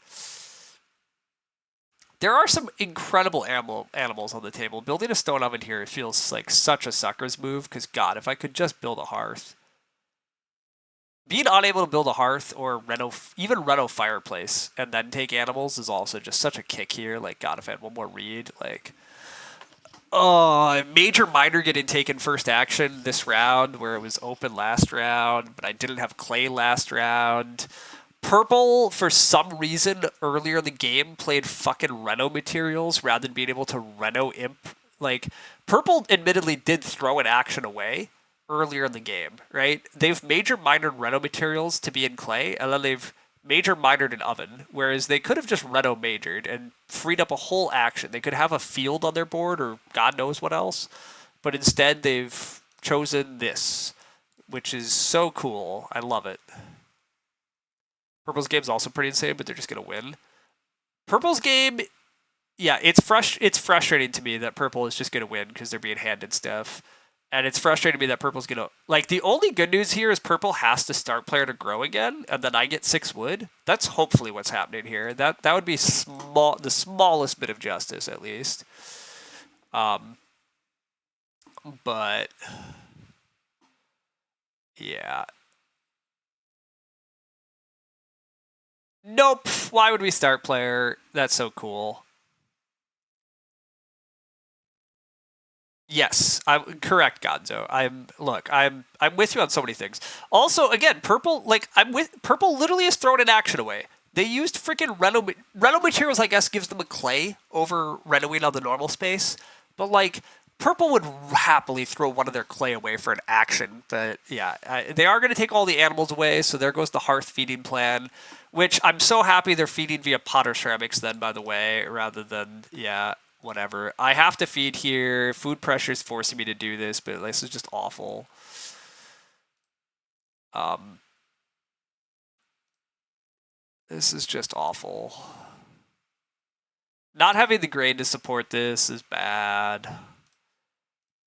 There are some incredible animals on the table. Building a stone oven here feels like such a sucker's move because, God, if I could just build a hearth. Being unable to build a hearth or even reno fireplace and then take animals is also just such a kick here. Like, God, if I had one more read, like, oh, major minor getting taken first action this round where it was open last round, but I didn't have clay last round. Purple, for some reason, earlier in the game, played fucking reno materials rather than being able to reno imp. Like, Purple admittedly did throw an action away earlier in the game, right? They've major minored reno materials to be in clay, and then they've major minored in oven, whereas they could have just reno majored and freed up a whole action. They could have a field on their board or God knows what else, but instead they've chosen this, which is so cool. I love it. Purple's game is also pretty insane, but they're just gonna win. Purple's game, yeah, it's frustrating to me that Purple is just gonna win because they're being handed stuff, and it's frustrating to me that Purple's gonna like. The only good news here is Purple has to start player to grow again, and then I get 6 wood. That's hopefully what's happening here. That would be the smallest bit of justice at least. But yeah. Nope. Why would we start player? That's so cool. Yes, I'm correct, Gonzo. I'm with you on so many things. Also, again, purple purple literally has thrown an action away. They used freaking reno materials. I guess gives them a clay over renoing on the normal space, but like purple would happily throw one of their clay away for an action. But yeah, they are going to take all the animals away, so there goes the hearth feeding plan. Which I'm so happy they're feeding via Potter ceramics then, by the way, rather than yeah whatever. I have to feed here. Food pressure is forcing me to do this, but this is just awful. Um, This is just awful. Not having the grain to support this is bad.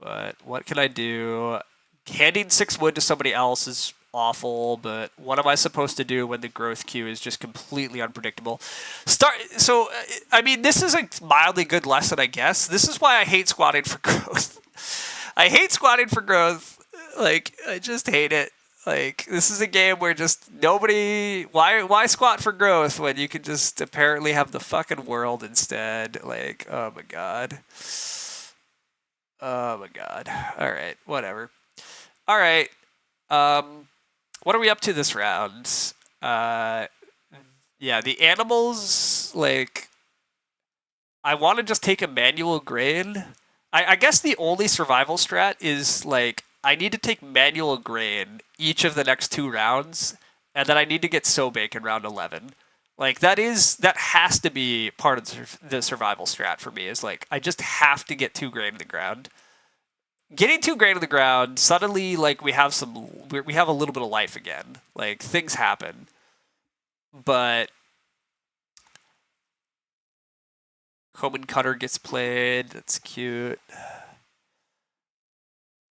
But what can I do? Handing 6 wood to somebody else is awful, but what am I supposed to do when the growth queue is just completely unpredictable? So I mean, this is a mildly good lesson, I guess. This is why I hate squatting for growth. I hate squatting for growth. Like, I just hate it. Like, this is a game where just nobody. Why squat for growth when you could just apparently have the fucking world instead? Like, oh my god. Oh my god. All right, whatever. All right. What are we up to this round? Yeah, the animals, like, I want to just take a manual grain. I guess the only survival strat is, like, I need to take manual grain each of the next 2 rounds, and then I need to get so bake in round 11. Like, that has to be part of the survival strat for me, is, like, I just have to get 2 grain in the ground. Getting 2 grain in the ground, suddenly, like, we have a little bit of life again. Like, things happen. But Coleman Cutter gets played. That's cute.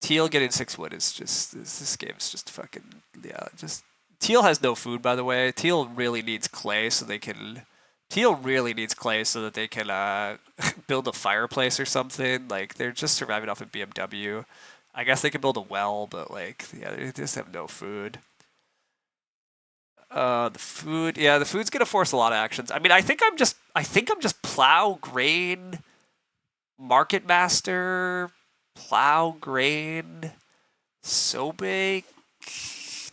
Teal getting 6 wood is just, this game's just fucking, yeah, just, Teal has no food, by the way. Teal really needs clay so they can, Teal really needs clay so that they can build a fireplace or something. Like, they're just surviving off of BMW. I guess they can build a well, but, like, yeah, they just have no food. The food, yeah, the food's gonna force a lot of actions. I mean, I think I'm just plow, grain, market master, plow, grain, sobake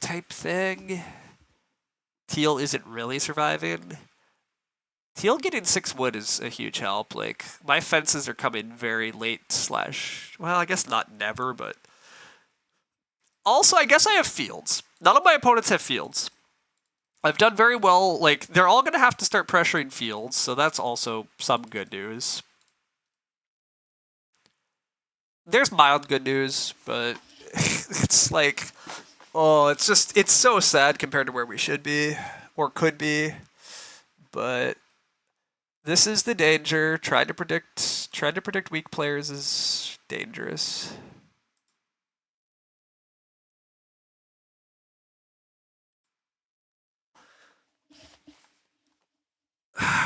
type thing. Teal isn't really surviving. Teal getting 6 wood is a huge help. Like, my fences are coming very late / well, I guess not never, but also I guess I have fields. None of my opponents have fields. I've done very well. Like, they're all going to have to start pressuring fields, so that's also some good news. There's mild good news, but it's like, oh, it's so sad compared to where we should be or could be. But this is the danger. Trying to predict weak players is dangerous.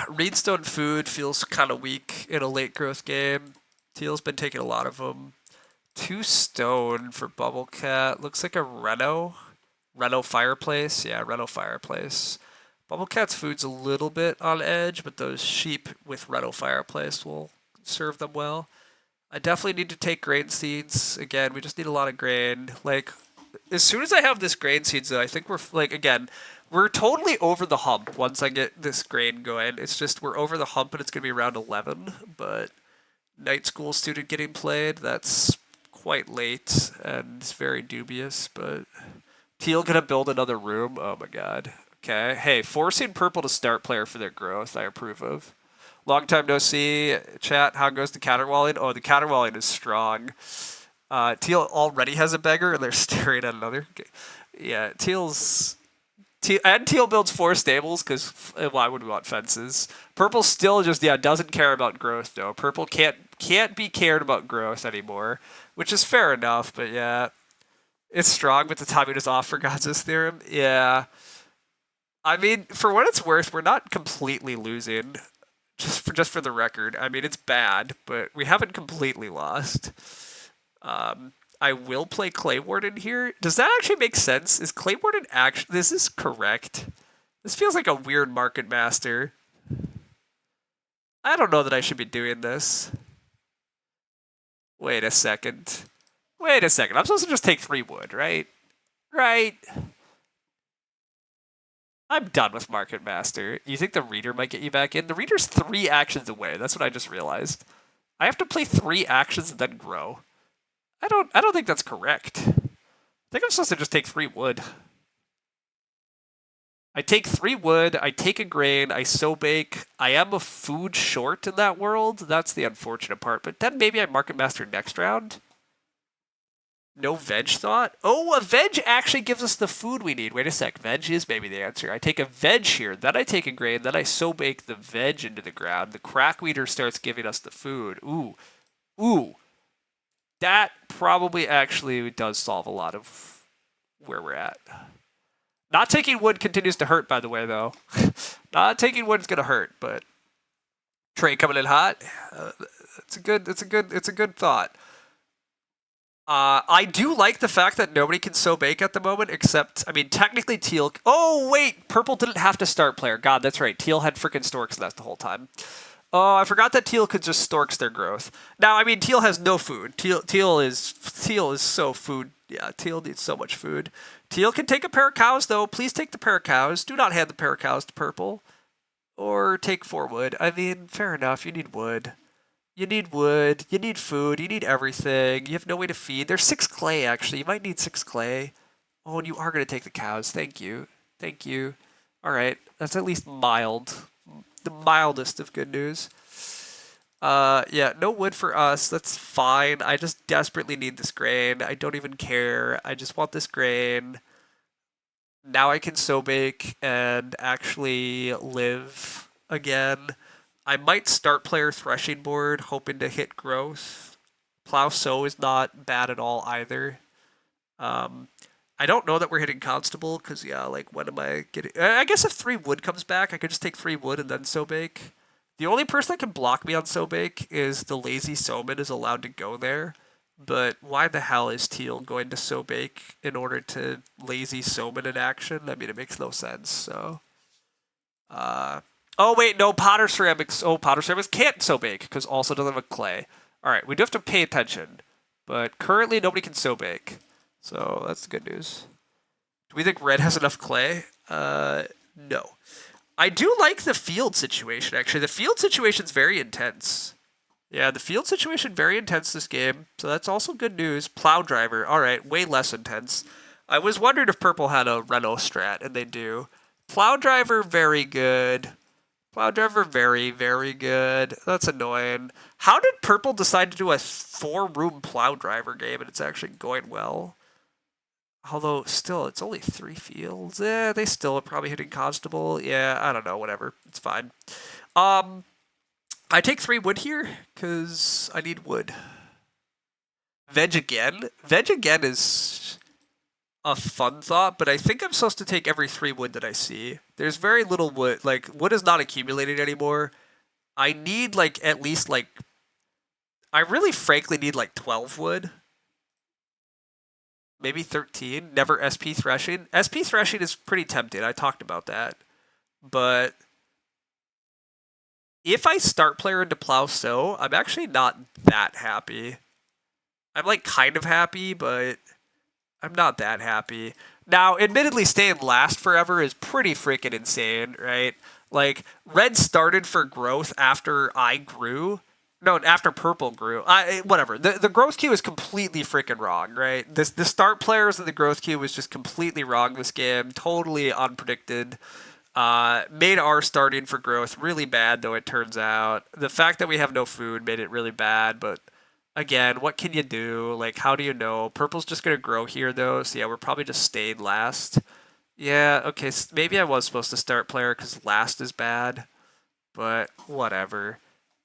Reedstone food feels kind of weak in a late growth game. Teal's been taking a lot of them. 2 stone for Bubble Cat. Looks like a Reno fireplace. Yeah, Reno fireplace. Bubble Cat's food's a little bit on edge, but those sheep with Reno fireplace will serve them well. I definitely need to take grain seeds. Again, we just need a lot of grain. Like, as soon as I have this grain seeds, though, I think we're, like, again, we're totally over the hump once I get this grain going. It's just we're over the hump and it's going to be around 11, but night school student getting played, that's quite late and it's very dubious, but Teal gonna build another room? Oh my god. Okay. Hey, forcing purple to start player for their growth, I approve of. Long time no see. Chat, how goes the caterwauling? Oh, the caterwauling is strong. Teal already has a beggar and they're staring at another. Okay. Yeah, Teal builds 4 stables because why would we want fences? Purple still just doesn't care about growth though. Purple can't be cared about growth anymore, which is fair enough. But yeah, it's strong. But the timing is off for God's theorem. Yeah, I mean, for what it's worth, we're not completely losing. Just for the record, I mean, it's bad, but we haven't completely lost. I will play Clay Warden here. Does that actually make sense? Is Clay Warden actually... This is correct. This feels like a weird Market Master. I don't know that I should be doing this. Wait a second. I'm supposed to just take 3 wood, right? Right. I'm done with Market Master. You think the Reader might get you back in? The Reader's 3 actions away. That's what I just realized. I have to play 3 actions and then grow. I don't think that's correct. I think I'm supposed to just take 3 wood. I take 3 wood, I take a grain, I sow bake. I am a food short in that world. That's the unfortunate part. But then maybe I Market Master next round. No veg thought? Oh, a veg actually gives us the food we need. Wait a sec. Veg is maybe the answer. I take a veg here, then I take a grain, then I so bake the veg into the ground. The crack weeder starts giving us the food. Ooh. Ooh. That probably actually does solve a lot of where we're at. Not taking wood continues to hurt, by the way, though. Not taking wood is gonna hurt, but trade coming in hot. It's a good thought. I do like the fact that nobody can so bake at the moment, except, I mean, technically Teal. Oh, wait, Purple didn't have to start player. God, that's right. Teal had freaking Storks Nest the whole time. Oh, I forgot that Teal could just Storks their growth. Now, I mean, Teal has no food. Teal is so food. Yeah, Teal needs so much food. Teal can take a pair of cows, though. Please take the pair of cows. Do not hand the pair of cows to Purple. Or take 4 wood. I mean, fair enough. You need wood. You need wood, you need food, you need everything. You have no way to feed. There's 6 clay, actually. You might need 6 clay. Oh, and you are going to take the cows. Thank you. Thank you. All right. That's at least mild. The mildest of good news. Yeah, no wood for us. That's fine. I just desperately need this grain. I don't even care. I just want this grain. Now I can so bake and actually live again. I might start player threshing board, hoping to hit growth. Plow sow is not bad at all either. I don't know that we're hitting constable because yeah, like when am I getting? I guess if 3 wood comes back, I could just take 3 wood and then so bake. The only person that can block me on so bake is the lazy sowman is allowed to go there. But why the hell is Teal going to so bake in order to lazy sowman in action? I mean, it makes no sense. So. Oh wait, no, Potter Ceramics. Oh, Potter Ceramics can't so bake because also doesn't have a clay. All right, we do have to pay attention, but currently nobody can so bake, so that's the good news. Do we think red has enough clay? No. I do like the field situation actually. The field situation's very intense. Yeah, the field situation very intense this game, so that's also good news. Plow driver, all right, way less intense. I was wondering if purple had a Renault strat, and they do. Plow driver, very good. Plow driver, very, very good. That's annoying. How did Purple decide to do a 4-room plow driver game and it's actually going well? Although, still, it's only 3 fields. Yeah, they still are probably hitting Constable. Yeah, I don't know, whatever. It's fine. I take 3 wood here, because I need wood. Veg again? Veg again is a fun thought, but I think I'm supposed to take every 3 wood that I see. There's very little wood. Like, wood is not accumulating anymore. I need, like, at least, like... I really, frankly, need, like, 12 wood. Maybe 13. Never SP threshing. SP threshing is pretty tempting. I talked about that. But... if I start player into plow sow, I'm actually not that happy. I'm, like, kind of happy, but... I'm not that happy. Now, admittedly, staying last forever is pretty freaking insane, right? Like, red started for growth after I grew. No, after purple grew. Whatever. The growth queue is completely freaking wrong, right? The start players in the growth queue was just completely wrong this game. Totally unpredicted. Made our starting for growth really bad, though, it turns out. The fact that we have no food made it really bad, but... again, what can you do? Like, how do you know? Purple's just going to grow here, though, so yeah, we're probably just staying last. Yeah, okay, maybe I was supposed to start player because last is bad, but whatever.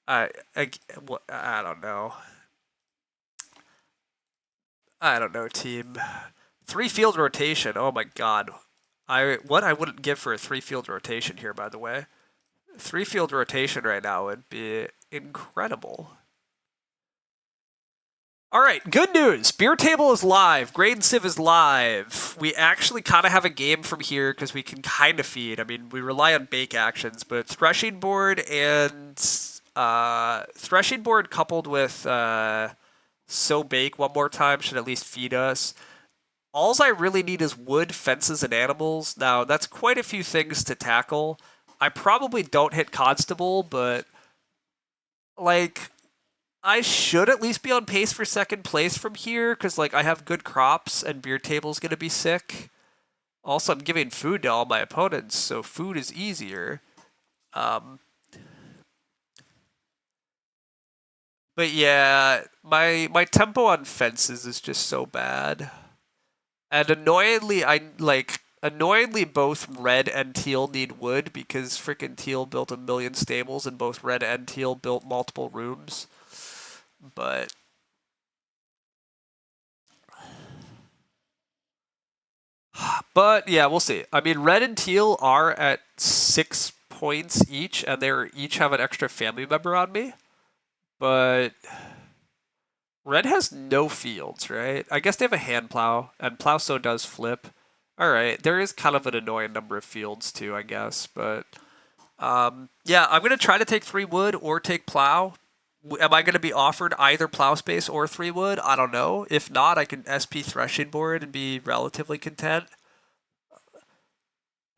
I don't know. I don't know, team. 3 field rotation, oh my god. What I wouldn't give for a 3 field rotation here, by the way. 3 field rotation right now would be incredible. All right, good news. Beer Table is live. Grain Sieve is live. We actually kind of have a game from here because we can kind of feed. I mean, we rely on bake actions, but Threshing Board and Threshing Board coupled with So Bake one more time should at least feed us. Alls I really need is wood, fences, and animals. Now, that's quite a few things to tackle. I probably don't hit Constable, but like... I should at least be on pace for 2nd place from here, because, like, I have good crops, and Beer Table's going to be sick. Also, I'm giving food to all my opponents, so food is easier. But yeah, my tempo on fences is just so bad. And annoyingly both red and teal need wood because freaking teal built a million stables and both red and teal built multiple rooms. But yeah, we'll see. I mean, red and teal are at 6 points each, and they each have an extra family member on me. But red has no fields, right? I guess they have a hand plow, and plow so does flip. All right, there is kind of an annoying number of fields too, I guess. But yeah, I'm gonna try to take 3 wood or take plow. Am I gonna be offered either plow space or 3 wood? I don't know. If not, I can SP threshing board and be relatively content.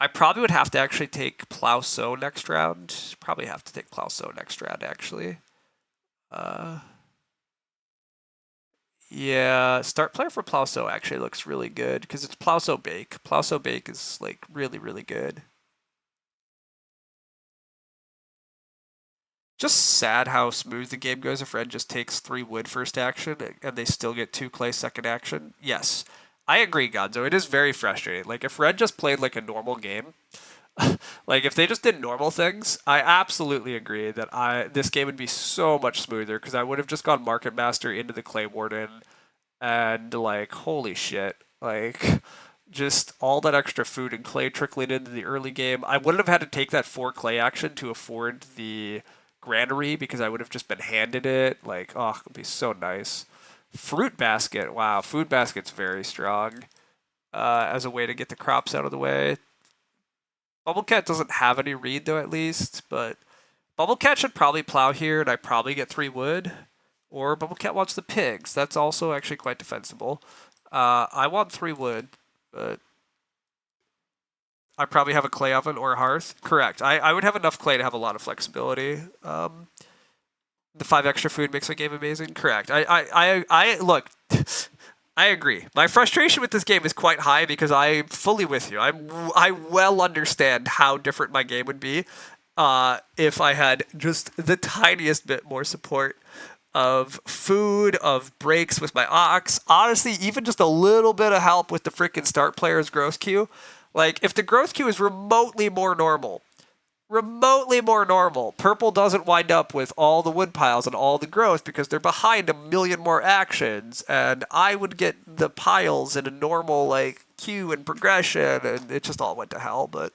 I probably would have to actually take plow sow next round. Probably have to take plow sow next round actually. Uh, yeah, start player for plow sow actually looks really good because it's plow sow bake. Plow sow bake is like really good. Just sad how smooth the game goes if red just takes 3 wood first action and they still get 2 clay second action. Yes, I agree, Gonzo. It is very frustrating. Like if red just played like a normal game, like if they just did normal things, I absolutely agree that this game would be so much smoother because I would have just gone Market Master into the Clay Warden and like holy shit, like just all that extra food and clay trickling into the early game. I wouldn't have had to take that 4 clay action to afford the granary because I would have just been handed it. Like, oh, it would be so nice. Fruit basket, wow, food basket's very strong as a way to get the crops out of the way. Bubblecat doesn't have any read though, at least, but Bubblecat should probably plow here, and I probably get 3 wood. Or Bubblecat wants the pigs. That's also actually quite defensible. I want 3 wood, but I probably have a clay oven or a hearth. Correct. I would have enough clay to have a lot of flexibility. The 5 extra food makes my game amazing. Correct. I look. I agree. My frustration with this game is quite high because I'm fully with you. I well understand how different my game would be if I had just the tiniest bit more support of food, of breaks with my ox. Honestly, even just a little bit of help with the freaking start player's growth queue. Like, if the growth queue is remotely more normal, purple doesn't wind up with all the wood piles and all the growth because they're behind a million more actions, and I would get the piles in a normal, like, queue and progression, and it just all went to hell, but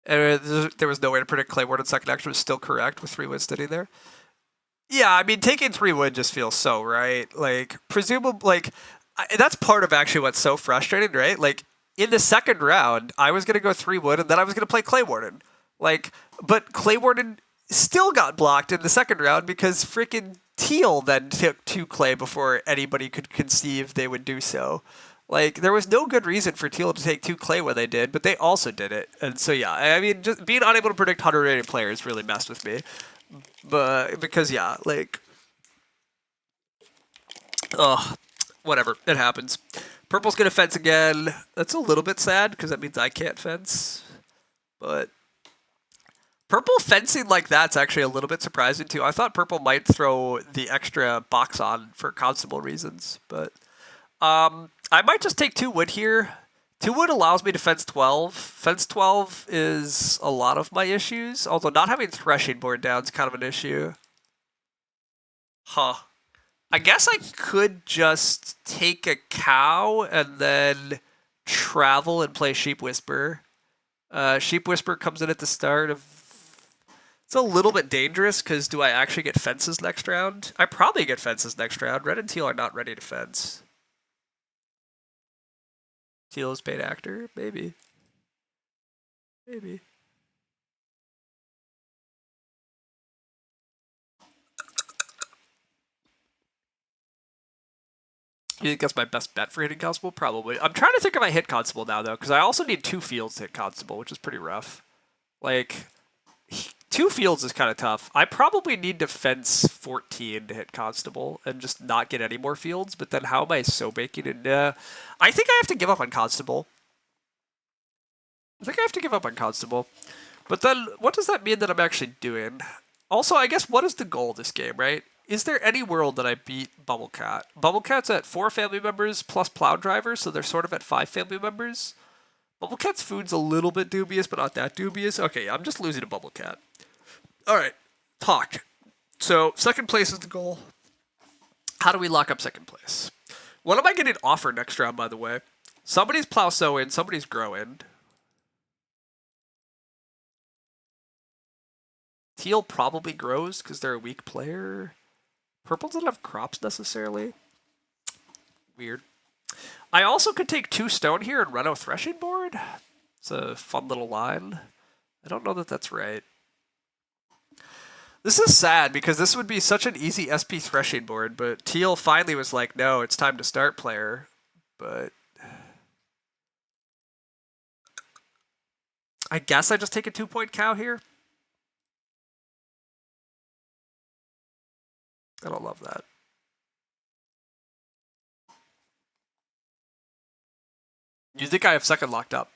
there was no way to predict Claymore and second action was still correct with 3 wood sitting there. Yeah, I mean, taking 3 wood just feels so right. Like, presumably, like, that's part of actually what's so frustrating, right? Like, in the second round, I was going to go 3 wood and then I was going to play Clay Warden. Like, but Clay Warden still got blocked in the second round because freaking Teal then took 2 clay before anybody could conceive they would do so. Like, there was no good reason for Teal to take 2 clay when they did, but they also did it. And so, yeah, I mean, just being unable to predict 100 players really messed with me. But because yeah, like, ugh, whatever, it happens. Purple's gonna fence again. That's a little bit sad because that means I can't fence. But purple fencing like that's actually a little bit surprising too. I thought purple might throw the extra box on for constable reasons, but I might just take 2 wood here. 2 wood allows me to fence 12. Fence 12 is a lot of my issues, although not having threshing board down is kind of an issue. Huh. I guess I could just take a cow and then travel and play Sheep Whisper. Sheep Whisper comes in at the start of. It's a little bit dangerous because do I actually get fences next round? I probably get fences next round. Red and teal are not ready to fence. Teal is paid actor? Maybe. Maybe. You think that's my best bet for hitting Constable? Probably. I'm trying to think if I hit Constable now, though, because I also need 2 fields to hit Constable, which is pretty rough. Like, 2 fields is kind of tough. I probably need to fence 14 to hit Constable and just not get any more fields, but then how am I so baking in? I think I have to give up on Constable. I think I have to give up on Constable. But then, what does that mean that I'm actually doing? Also, I guess what is the goal of this game, right? Is there any world that I beat Bubblecat? Bubblecat's at 4 family members plus Plow Driver, so they're sort of at 5 family members. Bubblecat's food's a little bit dubious, but not that dubious. Okay, I'm just losing to Bubblecat. Alright, talk. So, second place is the goal. How do we lock up second place? What am I getting offered next round, by the way? Somebody's Plow Sowing, somebody's Growing. Teal probably grows because they're a weak player. Purple doesn't have crops necessarily. Weird. I also could take 2 stone here and run a threshing board. It's a fun little line. I don't know that that's right. This is sad because this would be such an easy SP threshing board, but Teal finally was like, no, it's time to start player. But I guess I just take a 2-point cow here. I don't love that. You think I have second locked up?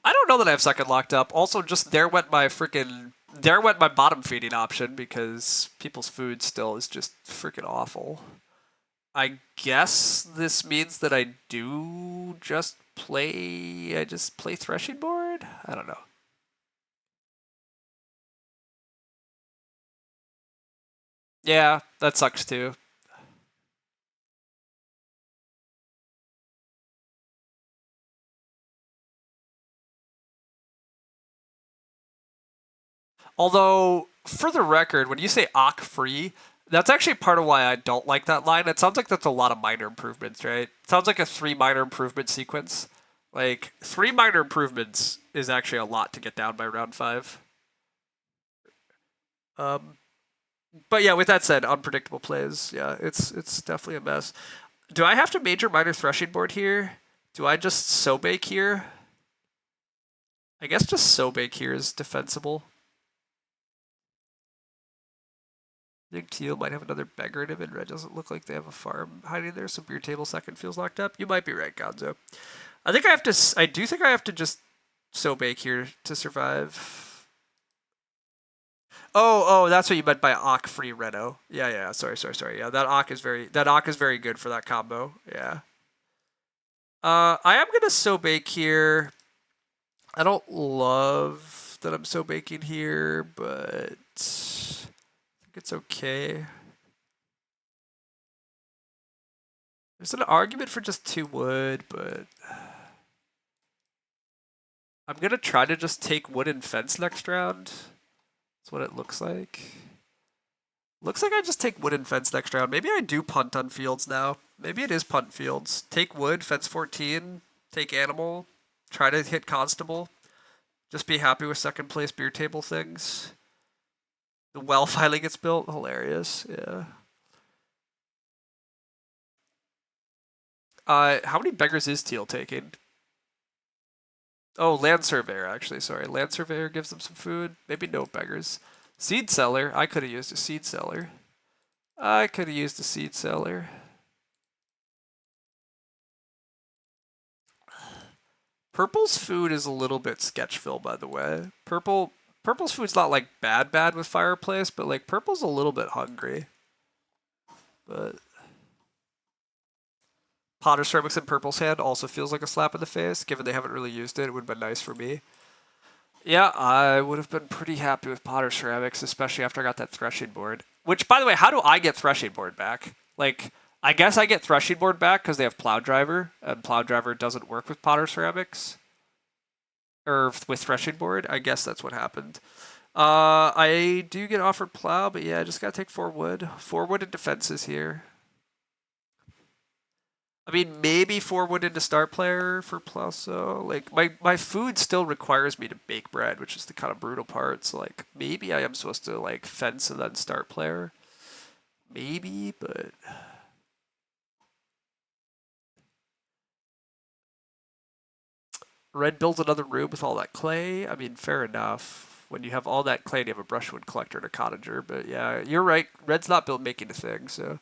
I don't know that I have second locked up. Also, just there went my bottom feeding option because people's food still is just freaking awful. I guess this means that I just play threshing board? I don't know. Yeah, that sucks too. Although, for the record, when you say Ak free, that's actually part of why I don't like that line. It sounds like that's a lot of minor improvements, right? It sounds like a 3 minor improvement sequence. Like, 3 minor improvements is actually a lot to get down by round 5. But yeah, with that said, unpredictable plays. Yeah, it's definitely a mess. Do I have to major minor threshing board here? Do I just sow bake here? I guess just sow bake here is defensible. I think Teal might have another beggar in him, and Red doesn't look like they have a farm hiding there, so beer table second feels locked up. You might be right, Gonzo. I do think I have to just sow bake here to survive. Oh, that's what you meant by Ak free Reno. Yeah, sorry. Yeah, that Ak is very good for that combo. Yeah. I am gonna sow bake here. I don't love that I'm sow baking here, but I think it's okay. There's an argument for just 2 wood, but I'm gonna try to just take wooden fence next round. That's what it looks like. Looks like I just take wooden fence next round. Maybe I do punt on fields now. Maybe it is punt fields. Take wood, fence 14, take animal, try to hit constable. Just be happy with second place beer table things. The well finally gets built. Hilarious. Yeah. How many beggars is Teal taking? Oh, land surveyor, actually. Sorry. Land surveyor gives them some food. Maybe no beggars. Seed seller. I could have used a seed seller. Purple's food is a little bit sketchville, by the way. Purple's food's not like bad with fireplace, but like purple's a little bit hungry. But Potter ceramics in purple's hand also feels like a slap in the face. Given they haven't really used it, it would have been nice for me. Yeah, I would have been pretty happy with Potter ceramics, especially after I got that threshing board. Which, by the way, how do I get threshing board back? Like, I guess I get threshing board back because they have plow driver, and plow driver doesn't work with Potter ceramics. Or with threshing board. I guess that's what happened. I do get offered plow, but yeah, I just gotta take 4 wood. 4 wood and defenses here. I mean, maybe 4 wood into start player for plow. So like my food still requires me to bake bread, which is the kind of brutal part. So like maybe I am supposed to like fence and then start player. Maybe, but Red builds another room with all that clay. I mean, fair enough. When you have all that clay, you have a brushwood collector and a cottager. But yeah, you're right. Red's not built making a thing. So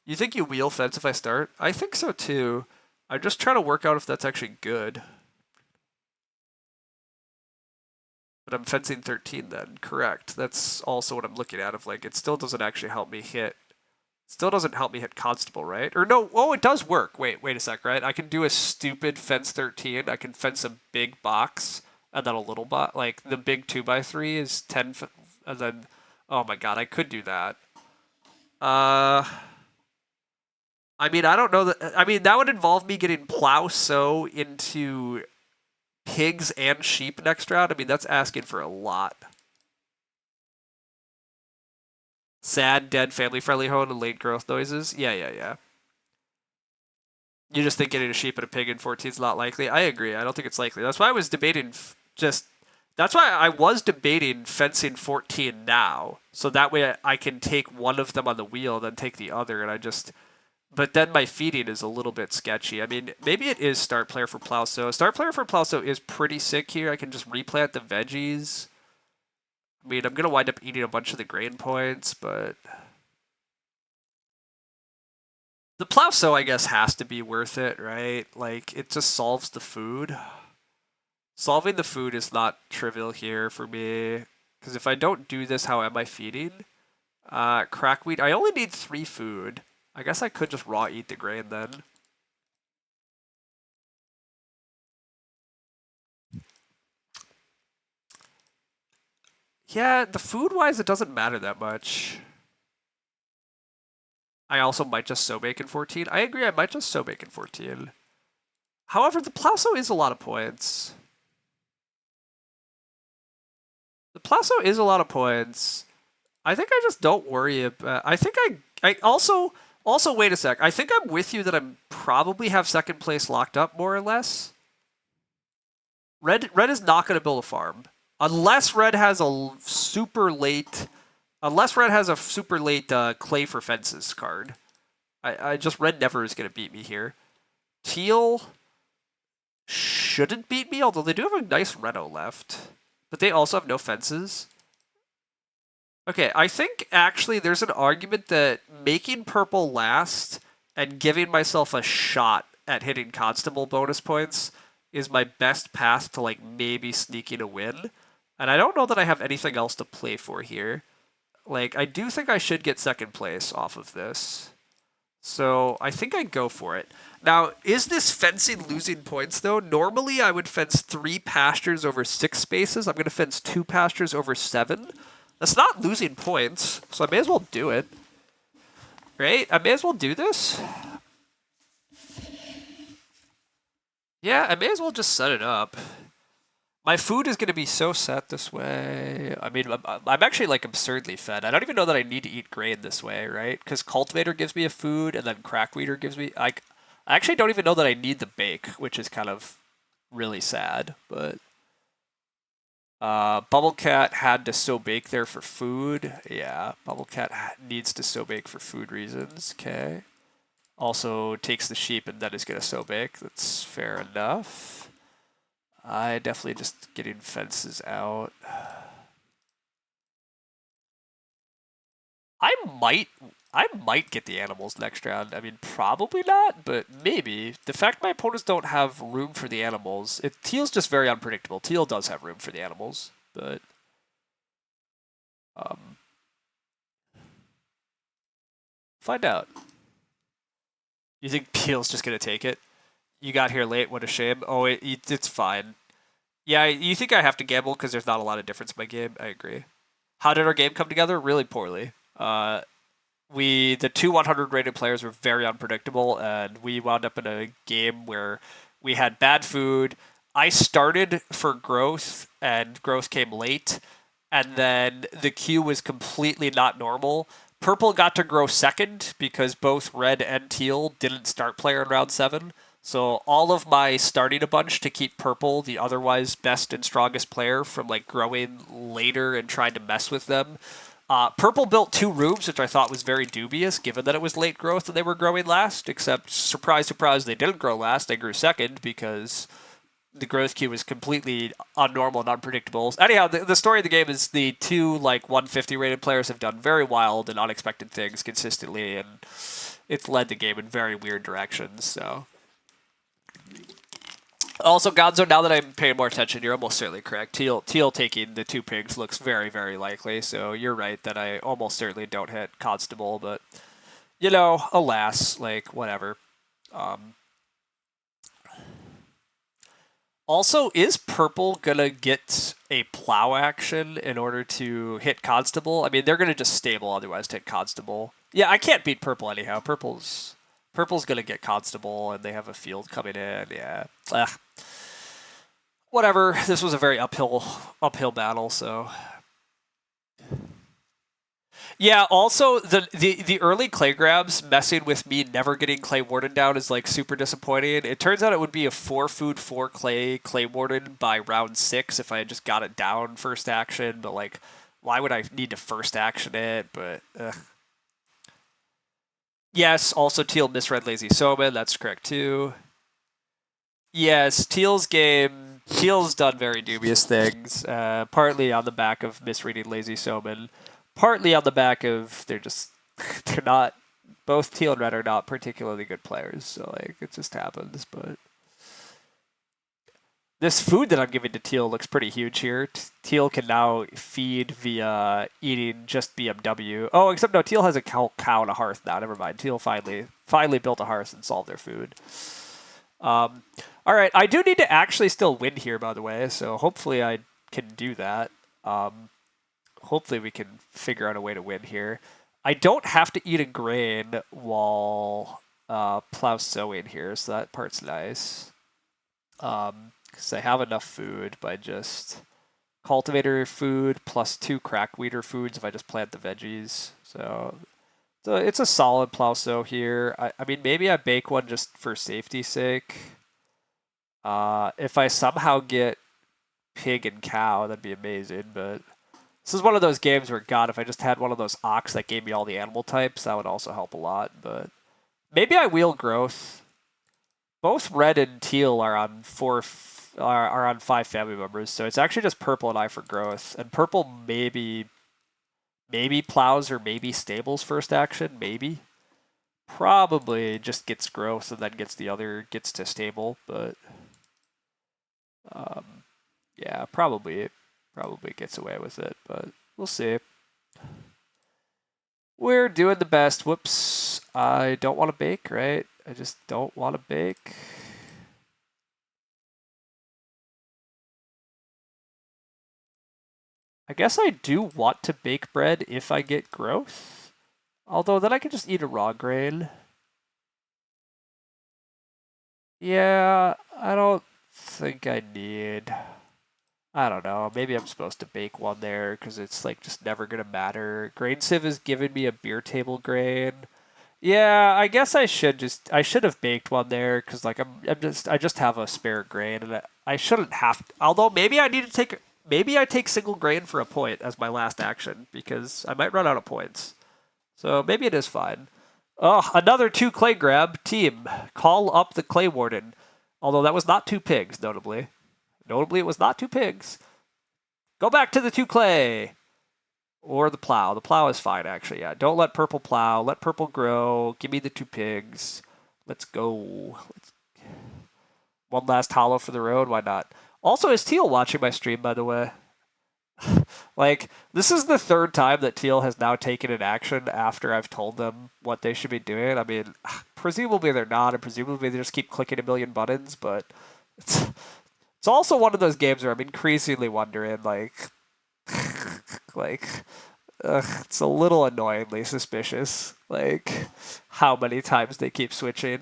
you think you wheel fence if I start? I think so too. I'm just trying to work out if that's actually good. But I'm fencing 13 then. Correct. That's also what I'm looking at. Of like, it still doesn't actually help me hit. Still doesn't help me hit constable, right? Or no? Oh, it does work. Wait a sec, right? I can do a stupid fence 13. I can fence a big box and then a little box. Like the big 2x3 is 10, and then oh my god, I could do that. I mean, I don't know that. I mean, that would involve me getting plow sow into pigs and sheep next round. I mean, that's asking for a lot. Sad, dead, family-friendly home and late growth noises. Yeah. You just think getting a sheep and a pig in 14 is not likely? I agree. I don't think it's likely. That's why I was debating just. That's why I was debating fencing 14 now. So that way I can take one of them on the wheel, then take the other, and I just. But then my feeding is a little bit sketchy. I mean, maybe it is start player for Plowso. Start player for Plowso is pretty sick here. I can just replant the veggies. I mean, I'm going to wind up eating a bunch of the grain points, but... The Plowso, I guess, has to be worth it, right? Like, it just solves the food. Solving the food is not trivial here for me. Because if I don't do this, how am I feeding? Crackweed. I only need 3 food. I guess I could just raw eat the grain then. Yeah, the food-wise, it doesn't matter that much. I also might just sow bacon 14. I agree, I might just sow bacon 14. However, the Plowso is a lot of points. The Plowso is a lot of points. I think I just don't worry about... I think I also... Also, wait a sec. I think I'm with you that I probably have second place locked up, more or less. Red is not going to build a farm. Unless Red has a super late... Unless Red has a super late Clay for Fences card. I just... Red never is going to beat me here. Teal shouldn't beat me, although they do have a nice Reno left. But they also have no fences. Okay, I think actually there's an argument that making purple last and giving myself a shot at hitting constable bonus points is my best path to like maybe sneaking a win. And I don't know that I have anything else to play for here. Like, I do think I should get second place off of this. So I think I go for it. Now, is this fencing losing points though? Normally I would fence 3 pastures over 6 spaces. I'm going to fence 2 pastures over 7. That's not losing points, so I may as well do it. Right? I may as well do this. Yeah, I may as well just set it up. My food is going to be so set this way. I mean, I'm actually like absurdly fed. I don't even know that I need to eat grain this way, right? Because Cultivator gives me a food, and then Crackweeder gives me... I actually don't even know that I need the bake, which is kind of really sad, but... Bubblecat had to sow bake there for food. Yeah, Bubblecat needs to sow bake for food reasons. Okay. Also takes the sheep and then is going to sow bake. That's fair enough. I definitely just getting fences out. I might get the animals next round. I mean, probably not, but maybe. The fact my opponents don't have room for the animals, Teal's just very unpredictable. Teal does have room for the animals, but find out. You think Teal's just gonna take it? You got here late. What a shame. Oh, it's fine. Yeah, you think I have to gamble because there's not a lot of difference in my game. I agree. How did our game come together? Really poorly. The 2 100 rated players were very unpredictable, and we wound up in a game where we had bad food. I started for growth, and growth came late, and then the queue was completely not normal. Purple got to grow second because both red and teal didn't start player in round 7. So all of my starting a bunch to keep purple, the otherwise best and strongest player, from like growing later and trying to mess with them. Purple built 2 rooms, which I thought was very dubious, given that it was late growth and they were growing last. Except, surprise, surprise, they didn't grow last. They grew second because the growth queue was completely unnormal and unpredictable. Anyhow, the story of the game is the 2 like 150 rated players have done very wild and unexpected things consistently, and it's led the game in very weird directions. So Also, Gonzo, now that I'm paying more attention, you're almost certainly correct. Teal taking the 2 pigs looks very, very likely, so you're right that I almost certainly don't hit Constable, but, alas, like, whatever. Um, Also, is purple gonna get a plow action in order to hit Constable? I mean, they're gonna just stable otherwise to hit Constable. Yeah, I can't beat purple anyhow. Purple's gonna get Constable, and they have a field coming in. Yeah, whatever. This was a very uphill battle. So yeah. Also, the early clay grabs messing with me never getting clay warden down is like super disappointing. It turns out it would be a 4 food 4 clay warden by round 6 if I had just got it down first action. But like, why would I need to first action it? But yes. Also, teal misread lazy Soman. That's correct too. Yes, Teal's done very dubious things, partly on the back of misreading Lazy Soman, partly on the back of they're not, both Teal and Red are not particularly good players, so like it just happens. But this food that I'm giving to Teal looks pretty huge here. Teal can now feed via eating just BMW. Oh, except no, Teal has a cow and a hearth now. Never mind. Teal finally built a hearth and solved their food. All right, I do need to actually still win here, by the way, so hopefully I can do that. Hopefully we can figure out a way to win here. I don't have to eat a grain while plow sowing here, so that part's nice. Because I have enough food by just cultivator food plus 2 crack weeder foods if I just plant the veggies. So it's a solid plow sow here. I mean, maybe I bake one just for safety's sake. If I somehow get pig and cow, that'd be amazing. But this is one of those games where, God, if I just had one of those ox that gave me all the animal types, that would also help a lot. But maybe I wheel growth. Both red and teal are on are on 5 family members, so it's actually just purple and I for growth. And purple maybe plows or maybe stables first action, maybe. Probably just gets growth and then gets to stable, but yeah, probably gets away with it, but we'll see. We're doing the best. Whoops. I don't want to bake, right? I just don't want to bake. I guess I do want to bake bread if I get growth. Although then I can just eat a raw grain. Yeah, I don't think I need... I don't know. Maybe I'm supposed to bake one there because it's like just never gonna matter. Grain Sieve is giving me a beer table grain. Yeah, I guess I should have baked one there because like I just have a spare grain and I shouldn't have. Although maybe I take single grain for a point as my last action because I might run out of points. So maybe it is fine. Oh, another 2 clay grab team. Call up the clay warden. Although that was not 2 pigs, notably. Notably, it was not 2 pigs. Go back to the 2 clay. Or the plow. The plow is fine, actually, yeah. Don't let purple plow. Let purple grow. Give me the 2 pigs. Let's go. One last hollow for the road. Why not? Also, is Teal watching my stream, by the way? Like, this is the 3rd time that Teal has now taken an action after I've told them what they should be doing. I mean, presumably they're not, and presumably they just keep clicking a million buttons, but it's also one of those games where I'm increasingly wondering, like, it's a little annoyingly suspicious, like, how many times they keep switching.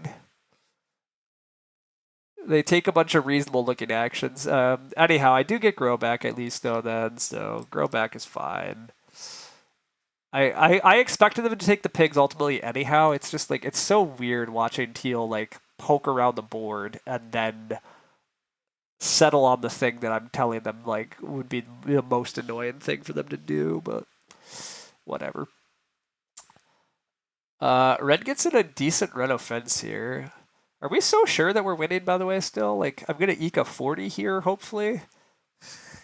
They take a bunch of reasonable looking actions. Anyhow, I do get grow back at least though then, so grow back is fine. I expected them to take the pigs ultimately anyhow. It's just like it's so weird watching Teal like poke around the board and then settle on the thing that I'm telling them like would be the most annoying thing for them to do, but whatever. Red gets in a decent red offense here. Are we so sure that we're winning, by the way, still? Like, I'm going to eke a 40 here, hopefully.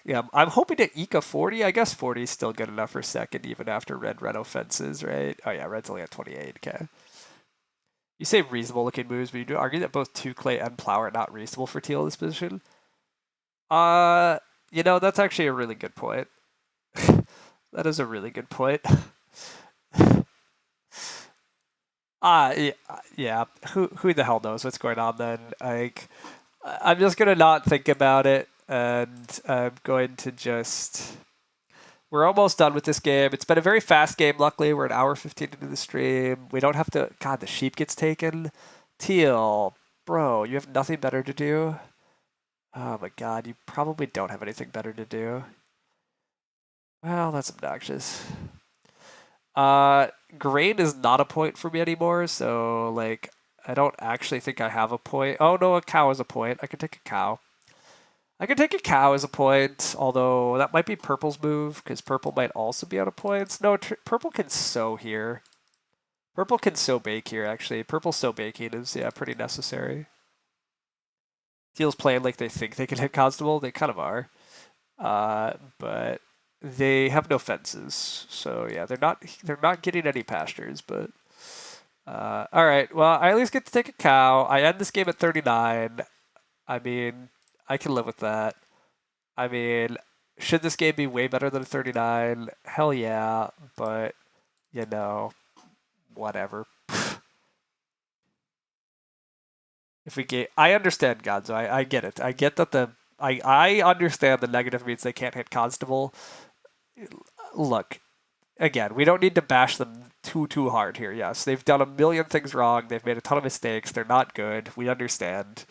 Yeah, I'm hoping to eke a 40. I guess 40 is still good enough for second, even after red offenses, right? Oh, yeah, red's only at 28, okay. You say reasonable looking moves, but you do argue that both 2 clay and plow are not reasonable for teal in this position. That's actually a really good point. That is a really good point. Yeah. Who the hell knows what's going on then? Like, I'm just gonna not think about it, and I'm going to just. We're almost done with this game. It's been a very fast game. Luckily, we're an hour 15 into the stream. We don't have to. God, the sheep gets taken. Teal, bro, you have nothing better to do. Oh my God, you probably don't have anything better to do. Well, that's obnoxious. Grain is not a point for me anymore, so like I don't actually think I have a point. Oh no, a cow is a point. I can take a cow. I can take a cow as a point, although that might be purple's move, because purple might also be out of points. No, purple can sow here. Purple can sow bake here, actually. Purple sow baking is, yeah, pretty necessary. Teal's playing like they think they can hit constable. They kind of are. But they have no fences, so yeah, they're not getting any pastures. But all right, well, I at least get to take a cow. I end this game at 39. I mean, I can live with that. I mean, should this game be way better than a 39? Hell yeah, but whatever. If we get, I understand Gonzo. I get it. I get that I understand the negative means they can't hit constable. Look, again, we don't need to bash them too hard here. Yes, they've done a million things wrong. They've made a ton of mistakes. They're not good. We understand.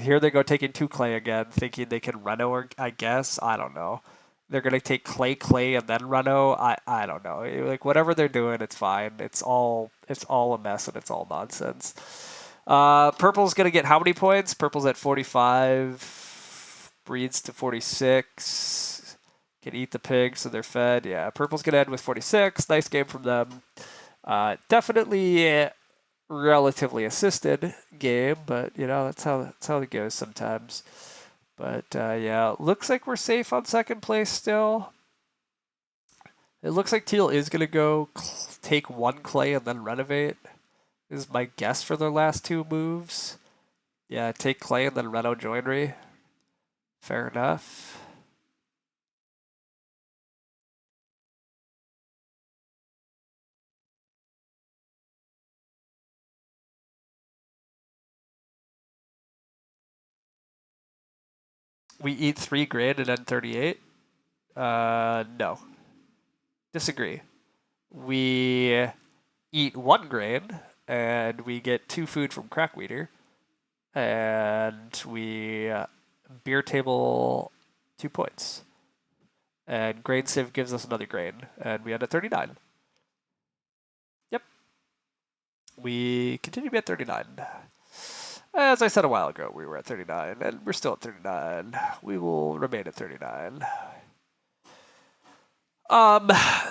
Here they go taking 2 clay again, thinking they can Reno, I guess. I don't know. They're gonna take clay, and then Reno. I don't know. Like whatever they're doing, it's fine. It's all a mess and it's all nonsense. Purple's gonna get how many points? Purple's at 45. Breeds to 46. Can eat the pigs, so they're fed. Yeah, purple's gonna end with 46. Nice game from them. Definitely relatively assisted game, but that's how it goes sometimes. But yeah, looks like we're safe on second place still. It looks like Teal is gonna go take 1 clay and then renovate. This is my guess for their last 2 moves. Yeah, take clay and then reno joinery. Fair enough. We eat 3 grain and then 38? No. Disagree. We eat 1 grain and we get 2 food from Crackweeder. And we beer table 2 points. And grain sieve gives us another grain. And we end at 39. Yep. We continue to be at 39. As I said a while ago, we were at 39, and we're still at 39. We will remain at 39.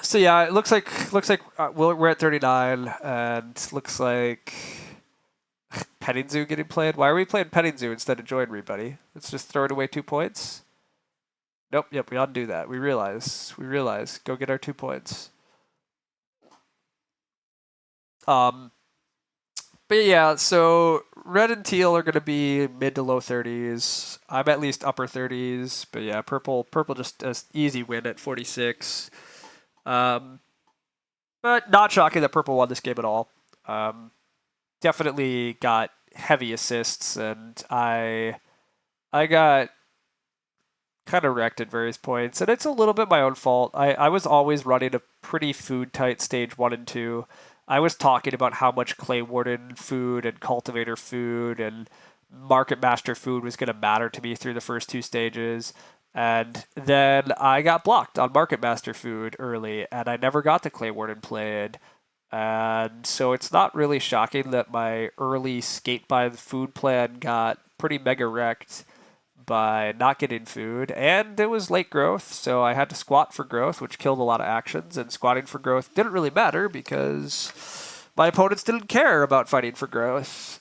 So yeah, it looks like we're at 39, and looks like Petting Zoo getting played. Why are we playing Petting Zoo instead of Joinery, buddy? Let's just throw it away 2 points. Nope. Yep. We undo that. We realize. Go get our 2 points. But yeah, so red and teal are going to be mid to low 30s. I'm at least upper 30s. But yeah, purple just an easy win at 46. But not shocking that purple won this game at all. Definitely got heavy assists, and I got kind of wrecked at various points. And it's a little bit my own fault. I was always running a pretty food tight stage 1 and 2. I was talking about how much Clay Warden food and Cultivator food and Market Master food was going to matter to me through the first 2 stages. And then I got blocked on Market Master food early, and I never got the Clay Warden played. And so it's not really shocking that my early skate by the food plan got pretty mega wrecked by not getting food, and it was late growth, so I had to squat for growth, which killed a lot of actions, and squatting for growth didn't really matter because my opponents didn't care about fighting for growth.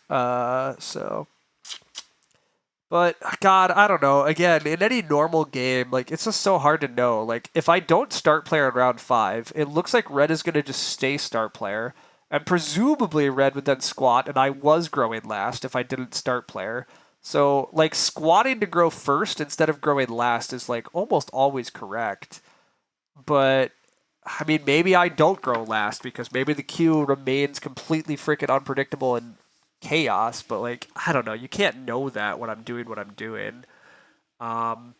But God, I don't know. Again, in any normal game, like it's just so hard to know. Like if I don't start player in round 5, it looks like red is going to just stay start player, And presumably red would then squat, and I was growing last if I didn't start player. So, like, squatting to grow first instead of growing last is, like, almost always correct. But, I mean, maybe I don't grow last because maybe the queue remains completely freaking unpredictable and chaos. But, like, I don't know. You can't know that when I'm doing what I'm doing. Um,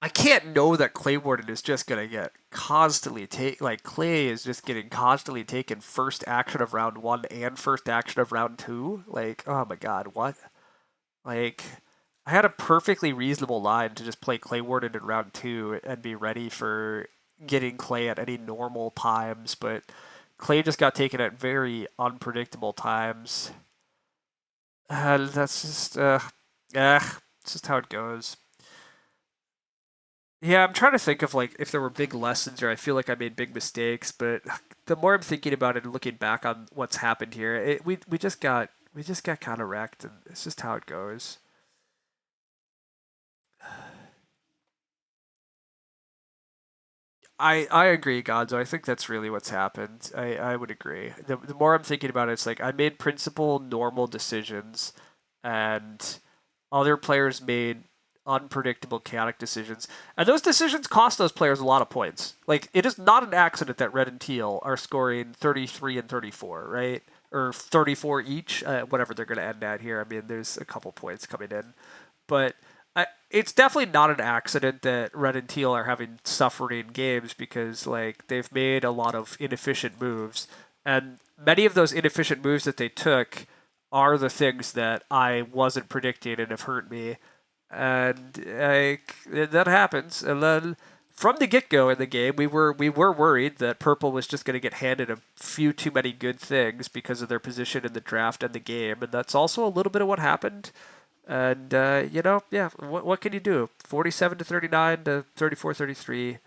I can't know that Clay Warden is just gonna get constantly Clay is just getting constantly taken first action of round one and first action of round two. Like, oh my god, what? Like, I had a perfectly reasonable line to just play Clay Warden in round two and be ready for getting Clay at any normal times, but Clay just got taken at very unpredictable times. That's just, it's just how it goes. Yeah, I'm trying to think of like if there were big lessons or I feel like I made big mistakes, but the more I'm thinking about it and looking back on what's happened here, we just got kind of wrecked, and it's just how it goes. I agree, Gonzo. I think that's really what's happened. I would agree. The more I'm thinking about it, it's like I made principal normal decisions, and other players made unpredictable, chaotic decisions. And those decisions cost those players a lot of points. Like, it is not an accident that red and teal are scoring 33 and 34, right? Or 34 each, whatever they're going to end at here. I mean, there's a couple points coming in. But it's definitely not an accident that red and teal are having suffering games because, like, they've made a lot of inefficient moves. And many of those inefficient moves that they took are the things that I wasn't predicting and have hurt me, and like that happens. And then from the get go in the game, we were worried that purple was just going to get handed a few too many good things because of their position in the draft and the game, and that's also a little bit of what happened. And yeah, what can you do? 47 to 39 to 34-33.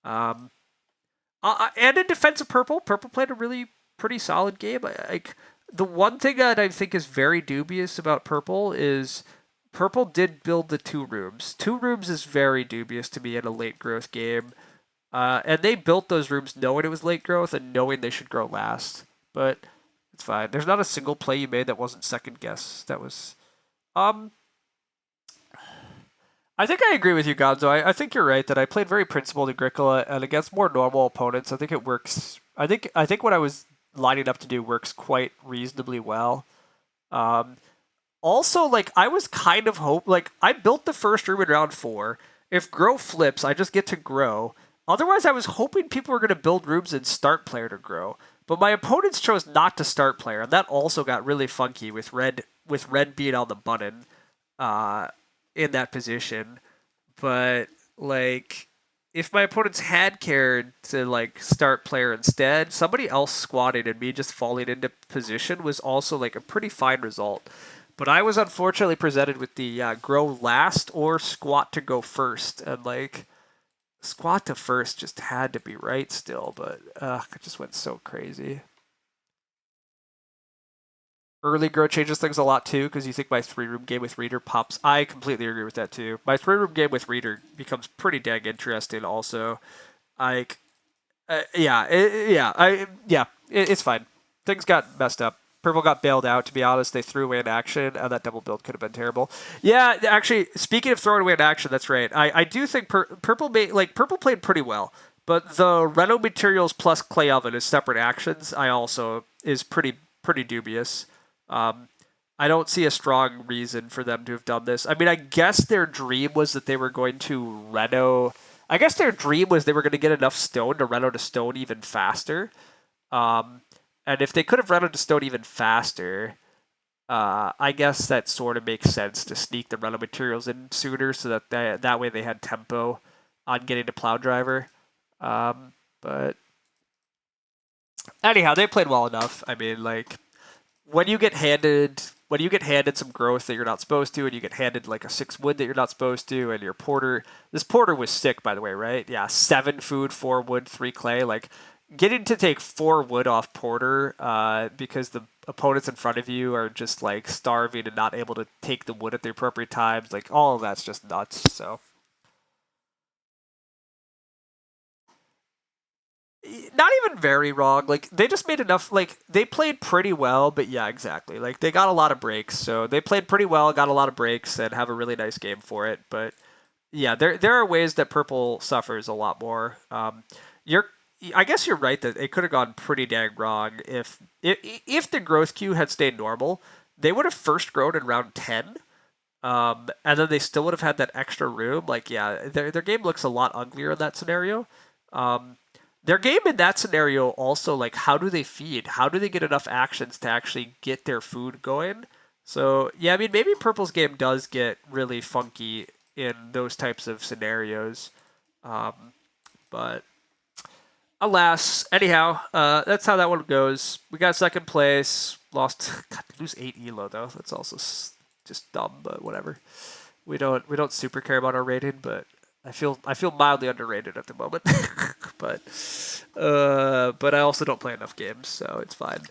Um, and in defense of purple, purple played a really pretty solid game. Like, the one thing that I think is very dubious about purple is purple did build the two rooms. Two rooms is very dubious to me in a late growth game. And they built those rooms knowing it was late growth and knowing they should grow last. But it's fine. There's not a single play you made that wasn't second guess. That was um I think I agree with you, Gonzo. I think you're right that I played very principled Agricola, and against more normal opponents, I think it works. I think what I was lining up to do works quite reasonably well. Um, Also, like, I was kind of like, I built the first room in round four. If grow flips, I just get to grow. Otherwise, I was hoping people were going to build rooms and start player to grow. But my opponents chose not to start player, and that also got really funky with red being on the button uh, in that position. But, like, if my opponents had cared to, like, start player instead, somebody else squatting and me just falling into position was also, like, a pretty fine result. But I was unfortunately presented with the grow last or squat to go first, and, like, squat to first just had to be right still, but it just went so crazy. Early grow changes things a lot too, because you think my 3 room game with Reader pops. I completely agree with that too. My 3 room game with Reader becomes pretty dang interesting. Also, like, it's fine. Things got messed up. Purple got bailed out. To be honest, they threw away an action, and that double build could have been terrible. Yeah, actually, speaking of throwing away an action, that's right. I do think purple played pretty well, but the Reno materials plus clay oven as separate actions, I also is pretty dubious. Um, I don't see a strong reason for them to have done this. I mean, I guess their dream was that they were going to Reno. I guess their dream was they were going to get enough stone to Reno to stone even faster. Um, and if they could have Reno to stone even faster, I guess that sort of makes sense to sneak the Reno materials in sooner so that way they had tempo on getting to Plow Driver. But anyhow, they played well enough. I mean, like, when you get handed some growth that you're not supposed to, and you get handed like a 6 wood that you're not supposed to, and your porter, this porter was sick, by the way, right? Yeah, 7 food, 4 wood, 3 clay. Like, getting to take 4 wood off porter because the opponents in front of you are just like starving and not able to take the wood at the appropriate times, like, all of that's just nuts. So Not even very wrong. Like they just made enough. Like they played pretty well, but yeah, exactly. Like they got a lot of breaks, so they played pretty well, got a lot of breaks, and have a really nice game for it. But yeah, there are ways that purple suffers a lot more. You're, I guess you're right that it could have gone pretty dang wrong if the growth queue had stayed normal. They would have first grown in round 10. And then they still would have had that extra room. Like, yeah, their game looks a lot uglier in that scenario. Um, their game in that scenario also, like, how do they feed? How do they get enough actions to actually get their food going? So, yeah, I mean, maybe Purple's game does get really funky in those types of scenarios. But alas, anyhow, that's how that one goes. We got second place. Lost, God, lose 8 elo though. That's also just dumb, but whatever. We don't super care about our rating, but I feel mildly underrated at the moment. but but I also don't play enough games, so it's fine.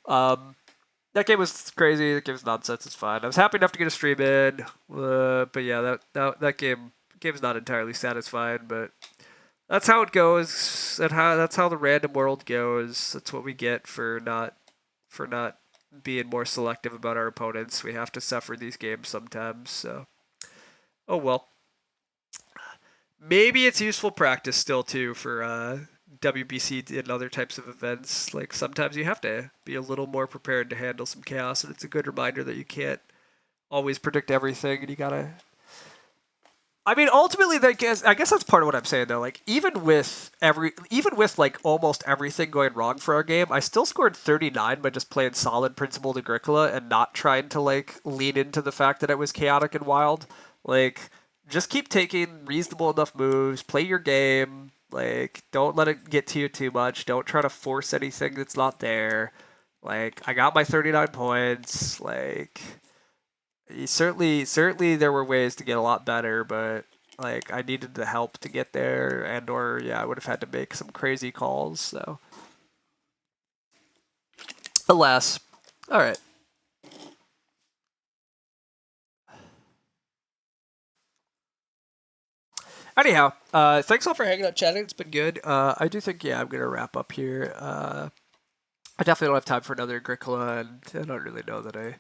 That game was crazy. That game was nonsense. It's fine. I was happy enough to get a stream in, but yeah, that game's not entirely satisfying, but that's how it goes. That's how the random world goes. That's what we get for not being more selective about our opponents. We have to suffer these games sometimes. So, oh well. Maybe it's useful practice still too for WBC and other types of events. Like sometimes you have to be a little more prepared to handle some chaos, and it's a good reminder that you can't always predict everything, and you gotta. I mean, ultimately, I guess that's part of what I'm saying though. Like even with like almost everything going wrong for our game, I still scored 39 by just playing solid Principled Agricola and not trying to like lean into the fact that it was chaotic and wild. Like, just keep taking reasonable enough moves, play your game. Like, don't let it get to you too much. Don't try to force anything that's not there. Like, I got my 39 points. Like, certainly there were ways to get a lot better, but like I needed the help to get there, and or yeah, I would have had to make some crazy calls. So alas, all right. Anyhow, thanks all for hanging out, chatting. It's been good. I do think I'm gonna wrap up here. I definitely don't have time for another Agricola, and I don't really know that I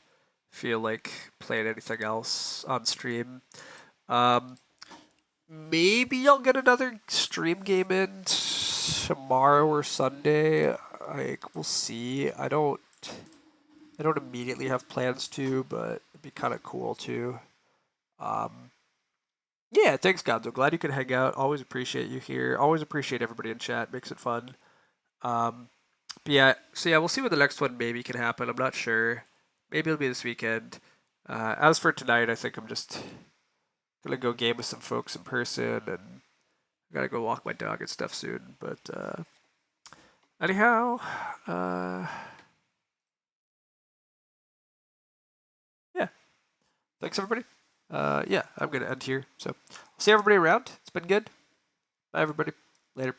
feel like playing anything else on stream. Um, Maybe I'll get another stream game in tomorrow or Sunday. Like we'll see. I don't immediately have plans to, but it'd be kind of cool too. Um, yeah, thanks, Gonzo. Glad you could hang out. Always appreciate you here. Always appreciate everybody in chat. Makes it fun. Um, but yeah, so yeah, we'll see when the next one maybe can happen. I'm not sure. Maybe it'll be this weekend. As for tonight, I think I'm just gonna go game with some folks in person, and I gotta go walk my dog and stuff soon. But anyhow, uh, yeah, thanks everybody. Yeah, I'm gonna end here. So, I'll see everybody around. It's been good. Bye everybody. Later.